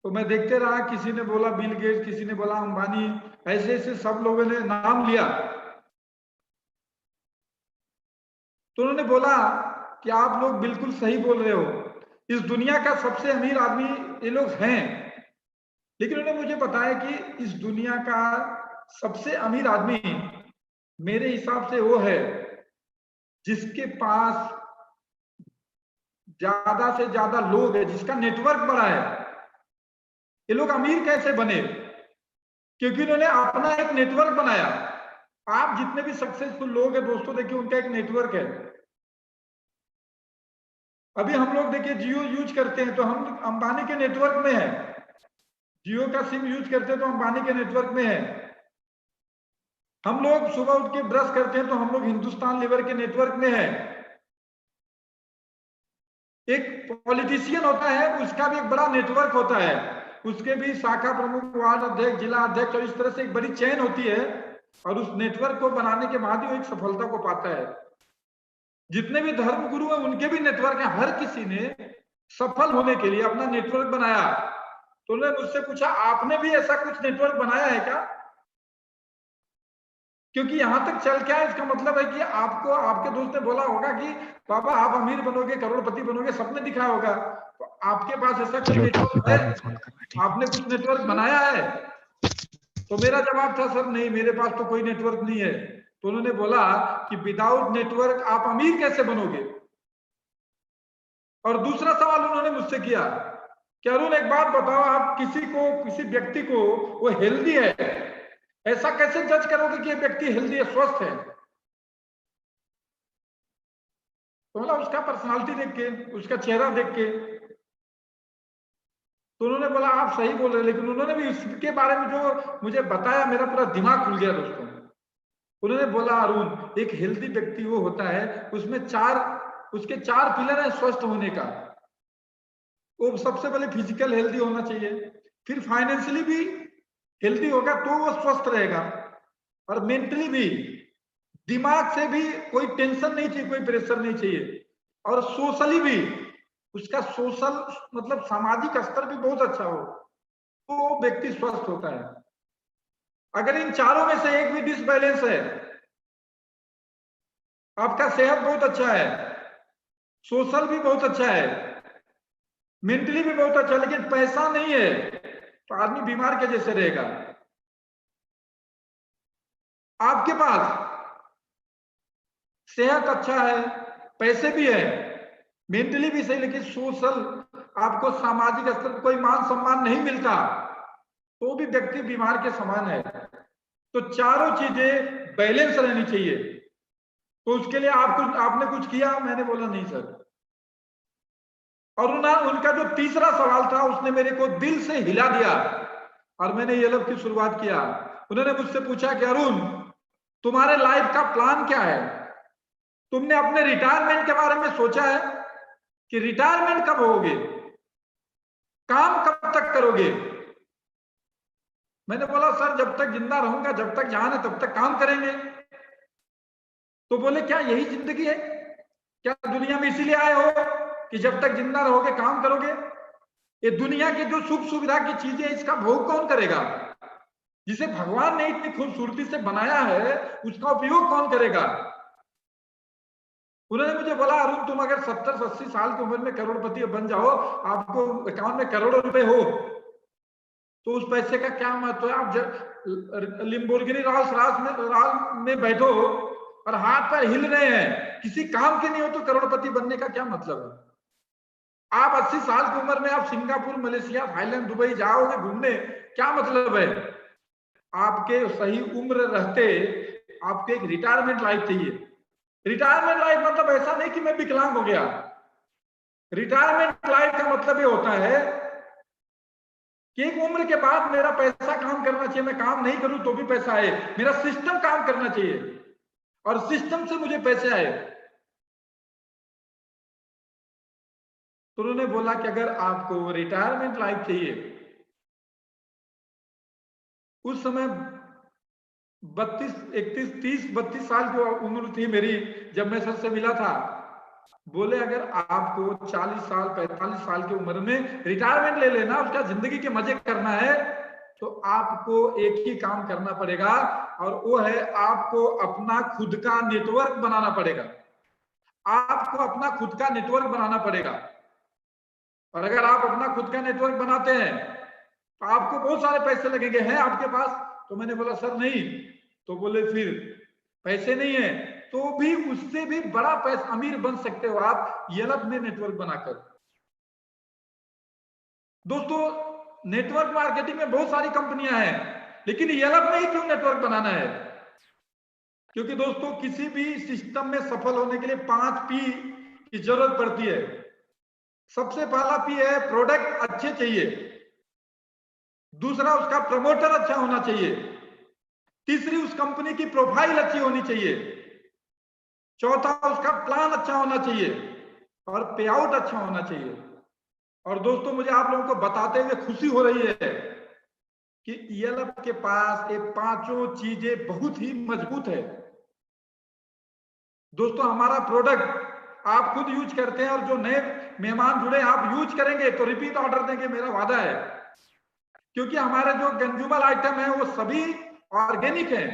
तो मैं देखते रहा, किसी ने बोला बिल गेट्स, किसी ने बोला अंबानी, ऐसे ऐसे सब लोगों ने नाम लिया। तो उन्होंने बोला कि आप लोग बिल्कुल सही बोल रहे हो, इस दुनिया का सबसे अमीर आदमी ये लोग हैं। लेकिन उन्होंने मुझे बताया कि इस दुनिया का सबसे अमीर आदमी मेरे हिसाब से वो है जिसके पास ज्यादा से ज्यादा लोग है, जिसका नेटवर्क बड़ा है। ये लोग अमीर कैसे बने? क्योंकि उन्होंने अपना एक नेटवर्क बनाया। आप जितने भी सक्सेसफुल लोग हैं दोस्तों, देखिए उनका एक नेटवर्क है। अभी हम लोग देखिए जियो यूज करते हैं तो हम अंबानी के नेटवर्क में है, जियो का सिम यूज करते हैं तो अंबानी के नेटवर्क में है। हम लोग सुबह उठ के ब्रश करते हैं तो हम लोग हिंदुस्तान लीवर के नेटवर्क में है। एक पॉलिटिशियन होता है, उसका भी एक बड़ा नेटवर्क होता है, उसके भी शाखा प्रमुख, वार्ड अध्यक्ष, जिला अध्यक्ष, और इस तरह से एक बड़ी चेन होती है, और उस नेटवर्क को बनाने के बाद ही वो एक सफलता को पाता है। जितने भी धर्म गुरु हैं उनके भी नेटवर्क है, हर किसी ने सफल होने के लिए अपना नेटवर्क बनाया। तो उन्होंने मुझसे पूछा, आपने भी ऐसा कुछ नेटवर्क बनाया है क्या? क्योंकि यहां तक चल क्या है, इसका मतलब है कि आपको आपके दोस्त ने बोला होगा कि बाबा आप अमीर बनोगे, करोड़पति बनोगे, सबने दिखाया होगा, तो आपके पास ऐसा कोई नेटवर्क है? आपने कुछ नेटवर्क बनाया है? तो मेरा जवाब था, सर नहीं, मेरे पास तो कोई नेटवर्क नहीं है। तो उन्होंने बोला कि विदाउट नेटवर्क आप अमीर कैसे बनोगे? और दूसरा सवाल उन्होंने मुझसे किया कि अरुण एक बात बताओ, आप किसी व्यक्ति को वो हेल्दी है, ऐसा कैसे जज करोगे कि ये व्यक्ति हेल्दी है, स्वस्थ है? तो बोला उसका पर्सनालिटी देख के, उसका चेहरा देख के। तो उन्होंने बोला आप सही बोल रहे, लेकिन उन्होंने भी इसके बारे में जो मुझे बताया, मेरा पूरा दिमाग खुल गया दोस्तों। उन्होंने बोला अरुण, एक हेल्दी व्यक्ति वो होता है उसमें उसके चार पिलर है स्वस्थ होने का। वो सबसे पहले फिजिकल हेल्दी होना चाहिए, फिर फाइनेंशियली भी हेल्दी होगा तो वो स्वस्थ रहेगा, और मेंटली भी, दिमाग से भी कोई टेंशन नहीं चाहिए, कोई प्रेशर नहीं चाहिए, और सोशली भी उसका सोशल मतलब सामाजिक स्तर भी बहुत अच्छा हो, तो वो व्यक्ति स्वस्थ होता है। अगर इन चारों में से एक भी डिसबैलेंस है, आपका सेहत बहुत अच्छा है, सोशल भी बहुत अच्छा है, मेंटली भी बहुत अच्छा है, लेकिन पैसा नहीं है, तो आदमी बीमार के जैसे रहेगा। आपके पास सेहत अच्छा है, पैसे भी है, मेंटली भी सही, लेकिन सोशल आपको सामाजिक स्तर पर कोई मान सम्मान नहीं मिलता, तो भी व्यक्ति बीमार के समान है। तो चारों चीजें बैलेंस रहनी चाहिए। तो उसके लिए आपने कुछ किया? मैंने बोला नहीं सर। और उनका जो तीसरा सवाल था उसने मेरे को दिल से हिला दिया, और मैंने ये लब की शुरुआत किया। उन्होंने मुझसे पूछा कि अरुण तुम्हारे लाइफ का प्लान क्या है? तुमने अपने रिटायरमेंट के बारे में सोचा है कि रिटायरमेंट कब होगे, काम कब तक करोगे? मैंने बोला सर जब तक जिंदा रहूंगा, जब तक जान है तब तक काम करेंगे। तो बोले क्या यही जिंदगी है? क्या दुनिया में इसीलिए आए हो कि जब तक जिंदा रहोगे काम करोगे? ये दुनिया की जो सुख सुविधा की चीजें, इसका भोग कौन करेगा? जिसे भगवान ने इतनी खूबसूरती से बनाया है उसका उपयोग कौन करेगा? उन्होंने मुझे बोला अरुण तुम अगर 70-80 साल की उम्र में करोड़पति बन जाओ, आपको अकाउंट में करोड़ों रुपए हो, तो उस पैसे का क्या महत्व है? आप लिम्बोर्गिनी राल में बैठो और हाथ पैर हिल रहे हैं, किसी काम के नहीं हो, तो करोड़पति बनने का क्या मतलब है? आप 80 साल की उम्र में आप सिंगापुर, मलेशिया, थाईलैंड, दुबई जाओगे घूमने, क्या मतलब है? आपके सही उम्र रहते आपको एक रिटायरमेंट लाइफ चाहिए। रिटायरमेंट लाइफ मतलब ऐसा नहीं कि मैं विकलांग हो गया। रिटायरमेंट लाइफ का मतलब ये होता है कि एक उम्र के बाद मेरा पैसा काम करना चाहिए, मैं काम नहीं करूं तो भी पैसा आए, मेरा सिस्टम काम करना चाहिए और सिस्टम से मुझे पैसे आए। तो उन्होंने बोला कि अगर आपको रिटायरमेंट लाइफ चाहिए, उस समय 32 साल की उम्र थी मेरी जब मैं सर से मिला था। बोले अगर आपको 40 साल 45 साल की उम्र में रिटायरमेंट ले लेना, उसका जिंदगी के मजे करना है, तो आपको एक ही काम करना पड़ेगा, और वो है आपको अपना खुद का नेटवर्क बनाना पड़ेगा। आपको अपना खुद का नेटवर्क बनाना पड़ेगा, और अगर आप अपना खुद का नेटवर्क बनाते हैं तो आपको बहुत सारे पैसे लगेंगे। हैं आपके पास? तो मैंने बोला सर नहीं। तो बोले फिर पैसे नहीं है तो भी उससे भी बड़ा पैसा अमीर बन सकते हो आप येलप में नेटवर्क बनाकर। दोस्तों नेटवर्क मार्केटिंग में बहुत सारी कंपनियां हैं, लेकिन येलप में ही क्यों नेटवर्क बनाना है? क्योंकि दोस्तों किसी भी सिस्टम में सफल होने के लिए 5 P की जरूरत पड़ती है। सबसे पहला P है प्रोडक्ट अच्छे चाहिए, दूसरा उसका प्रमोटर अच्छा होना चाहिए, तीसरी, उस कंपनी की प्रोफाइल अच्छी होनी चाहिए। चौथा, उसका प्लान अच्छा होना चाहिए और पे आउट अच्छा होना चाहिए। और दोस्तों, मुझे आप लोगों को बताते हुए खुशी हो रही है कि ईएलएफ के पास ये पांचों चीजें बहुत ही मजबूत है। दोस्तों, हमारा प्रोडक्ट आप खुद यूज करते हैं और जो नए मेहमान जुड़े आप यूज करेंगे तो रिपीट ऑर्डर देंगे, मेरा वादा है। क्योंकि हमारे जो कंज्यूमर आइटम है वो सभी ऑर्गेनिक हैं।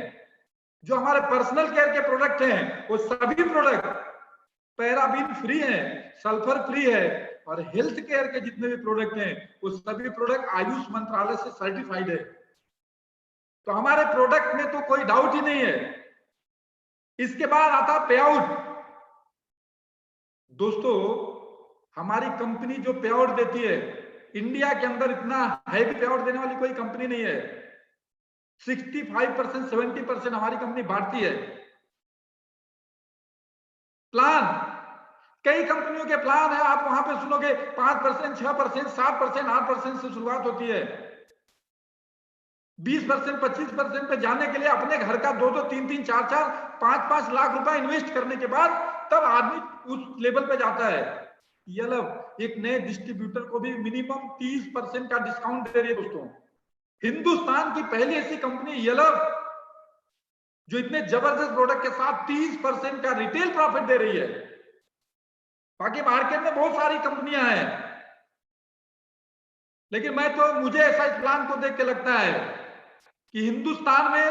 जो हमारे पर्सनल केयर के प्रोडक्ट हैं वो सभी प्रोडक्ट पैराबीन फ्री है, सल्फर फ्री है, और हेल्थ केयर के जितने भी प्रोडक्ट हैं वो सभी प्रोडक्ट आयुष मंत्रालय से सर्टिफाइड है। तो हमारे प्रोडक्ट में तो कोई डाउट ही नहीं है। इसके बाद आता पे आउट। दोस्तों, हमारी कंपनी जो पे आउट देती है, इंडिया के अंदर इतना हैवी पे आउट देने वाली कोई कंपनी नहीं है। 65% 70% हमारी कंपनी बांटती है। प्लान, कई कंपनियों के प्लान है, आप वहां पे सुनोगे 5%, 6%, 7%, 8% से शुरुआत होती है। 20%, 25% पे जाने के लिए अपने घर का 2-2, 3-3, 4-4, 5-5 लाख रुपए इन्वेस्ट करने के बाद तब आदमी उस लेवल पे जाता है। ईएलएफ एक नए डिस्ट्रीब्यूटर को भी मिनिमम 30% का डिस्काउंट दे रही है। दोस्तों, हिंदुस्तान की पहली ऐसी कंपनी ईएलएफ जो इतने जबरदस्त प्रोडक्ट के साथ 30% का रिटेल प्रॉफिट दे रही है। बाकी मार्केट में बहुत सारी कंपनियां हैं, लेकिन मुझे ऐसा इस प्लान को देख के लगता है कि हिंदुस्तान में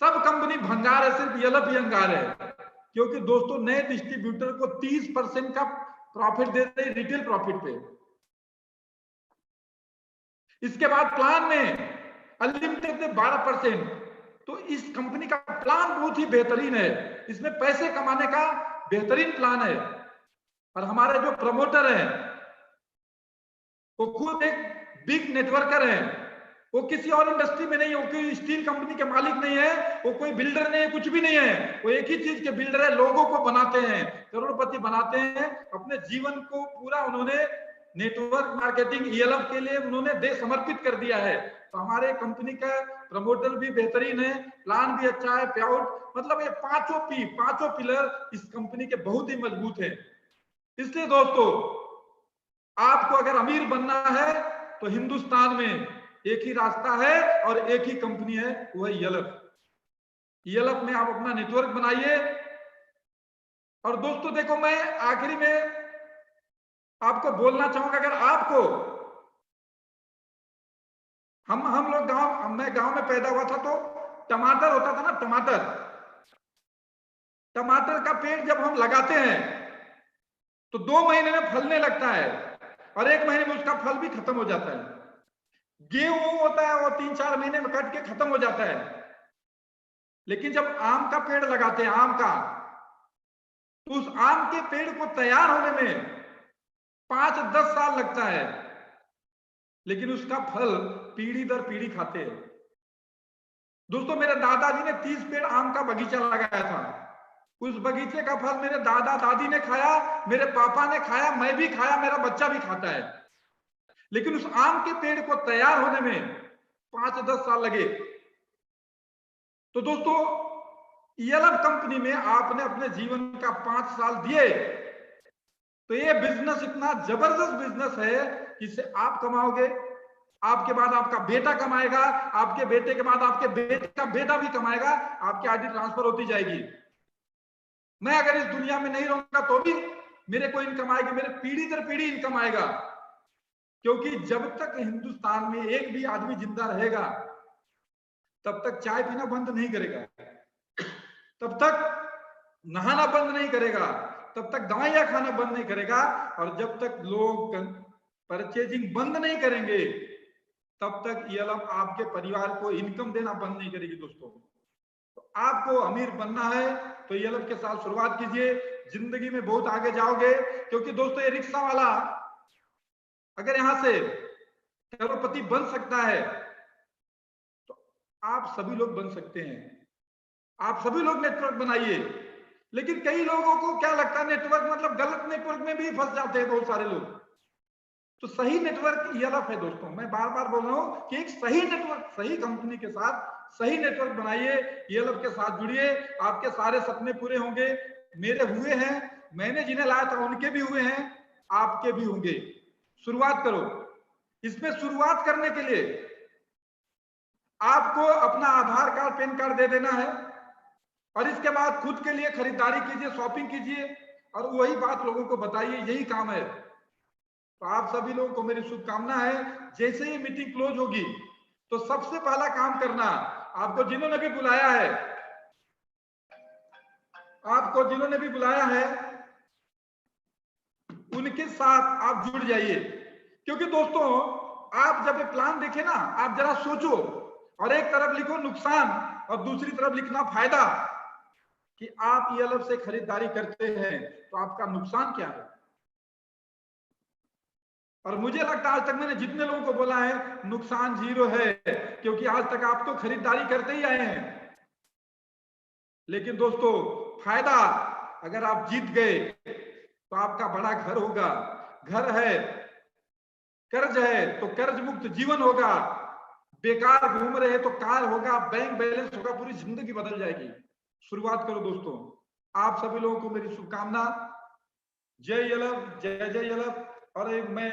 सब कंपनी भंगार है, सिर्फ ईएलएफ ही अंगार है। क्योंकि दोस्तों, नए डिस्ट्रीब्यूटर को 30% का प्रॉफिट दे रहे हैं रिटेल प्रॉफिट पे। इसके बाद प्लान में अनलिमिटेड में 12%। तो इस कंपनी का प्लान बहुत ही बेहतरीन है। इसमें पैसे कमाने का बेहतरीन प्लान है। और हमारे जो प्रमोटर हैं वो खुद एक बिग नेटवर्कर हैं। वो किसी और इंडस्ट्री में नहीं है, वो कोई स्टील कंपनी के मालिक नहीं है, वो कोई बिल्डर नहीं है, कुछ भी नहीं है। वो एक ही चीज के बिल्डर है, लोगों को बनाते हैं, करोड़पति बनाते हैं। अपने जीवन को पूरा उन्होंने नेटवर्क मार्केटिंग ईएलएफ के लिए उन्होंने दे समर्पित कर दिया है। तो हमारे कंपनी का प्रमोटर भी बेहतरीन है, प्लान भी अच्छा है, पे आउट, मतलब ये पांचों पिलर इस कंपनी के बहुत ही मजबूत है। इसलिए दोस्तों, आपको अगर अमीर बनना है तो हिंदुस्तान में एक ही रास्ता है और एक ही कंपनी है, वो है ईएलएफ। ईएलएफ में आप अपना नेटवर्क बनाइए। और दोस्तों देखो, मैं आखिरी में आपको बोलना चाहूंगा, अगर आपको हम लोग मैं गांव में पैदा हुआ था, तो टमाटर होता था ना, टमाटर का पेड़ जब हम लगाते हैं तो 2 महीने में फलने लगता है और 1 महीने में उसका फल भी खत्म हो जाता है। गेहूं होता है वो 3-4 महीने में कट के खत्म हो जाता है। लेकिन जब आम का पेड़ लगाते हैं, आम का, तो उस आम के पेड़ को तैयार होने में 5-10 साल लगता है, लेकिन उसका फल पीढ़ी दर पीढ़ी खाते हैं। दोस्तों, मेरे दादाजी ने 30 पेड़ आम का बगीचा लगाया था। उस बगीचे का फल मेरे दादा दादी ने खाया, मेरे पापा ने खाया, मैं भी खाया, मेरा बच्चा भी खाता है। लेकिन उस आम के पेड़ को तैयार होने में 5-10 साल लगे। तो दोस्तों, ईएलएफ कंपनी में आपने अपने जीवन का 5 साल दिए, तो ये बिजनेस इतना जबरदस्त बिजनेस है कि इससे आप कमाओगे, आपके बाद आपका बेटा कमाएगा, आपके बेटे के बाद आपके बेटे का बेटा भी कमाएगा, आपकी आईडी ट्रांसफर होती जाएगी। मैं अगर इस दुनिया में नहीं रहूंगा तो भी मेरे को इनकम आएगी, मेरे पीढ़ी दर पीढ़ी इनकम आएगा। क्योंकि जब तक हिंदुस्तान में एक भी आदमी जिंदा रहेगा तब तक चाय पीना बंद नहीं करेगा, तब तक नहाना बंद नहीं करेगा, तब तक दवाइयां खाना बंद नहीं करेगा, और जब तक लोग परचेजिंग बंद नहीं करेंगे तब तक ईएलएफ आपके परिवार को इनकम देना बंद नहीं करेगी। दोस्तों, तो आपको अमीर बनना है तो ईएलएफ के साथ शुरुआत कीजिए, जिंदगी में बहुत आगे जाओगे। क्योंकि दोस्तों, ये रिक्शा वाला अगर यहां से करोड़पति बन सकता है तो आप सभी लोग बन सकते हैं। आप सभी लोग नेटवर्क बनाइए। लेकिन कई लोगों को क्या लगता है, नेटवर्क मतलब गलत नेटवर्क में भी फंस जाते हैं बहुत सारे लोग। तो सही नेटवर्क ईएलएफ है दोस्तों। मैं बार बार बोल रहा हूं कि एक सही नेटवर्क, सही कंपनी के साथ सही नेटवर्क बनाइए, ईएलएफ के साथ जुड़िए, आपके सारे सपने पूरे होंगे। मेरे हुए हैं, मैंने जिन्हें लाया था उनके भी हुए हैं, आपके भी होंगे। शुरुआत करो। इसमें शुरुआत करने के लिए आपको अपना आधार कार्ड, पैन कार्ड दे देना है और इसके बाद खुद के लिए खरीदारी कीजिए, शॉपिंग कीजिए और वही बात लोगों को बताइए, यही काम है। तो आप सभी लोगों को मेरी शुभकामना है। जैसे ही मीटिंग क्लोज होगी तो सबसे पहला काम करना, आपको जिन्होंने भी बुलाया है, आपको जिन्होंने भी बुलाया है उनके साथ आप जुड़ जाइए। क्योंकि दोस्तों आप जब ये प्लान देखें ना, आप जरा सोचो और एक तरफ लिखो नुकसान और दूसरी तरफ लिखना फायदा, कि आप ईएलएफ से खरीदारी करते हैं तो आपका नुकसान क्या है। और मुझे लगता है आज तक मैंने जितने लोगों को बोला है नुकसान 0 है, क्योंकि आज तक आप तो खरीदारी करते ही आए हैं। लेकिन दोस्तों फायदा, अगर आप जीत गए तो आपका बड़ा घर होगा, घर है, कर्ज है तो कर्ज मुक्त जीवन होगा, बेकार घूम रहे तो कार होगा, बैंक बैलेंस होगा, पूरी जिंदगी बदल जाएगी। शुरुआत करो दोस्तों। आप सभी लोगों को मेरी शुभकामना। जय ईएलएफ, जय जय ईएलएफ। और मैं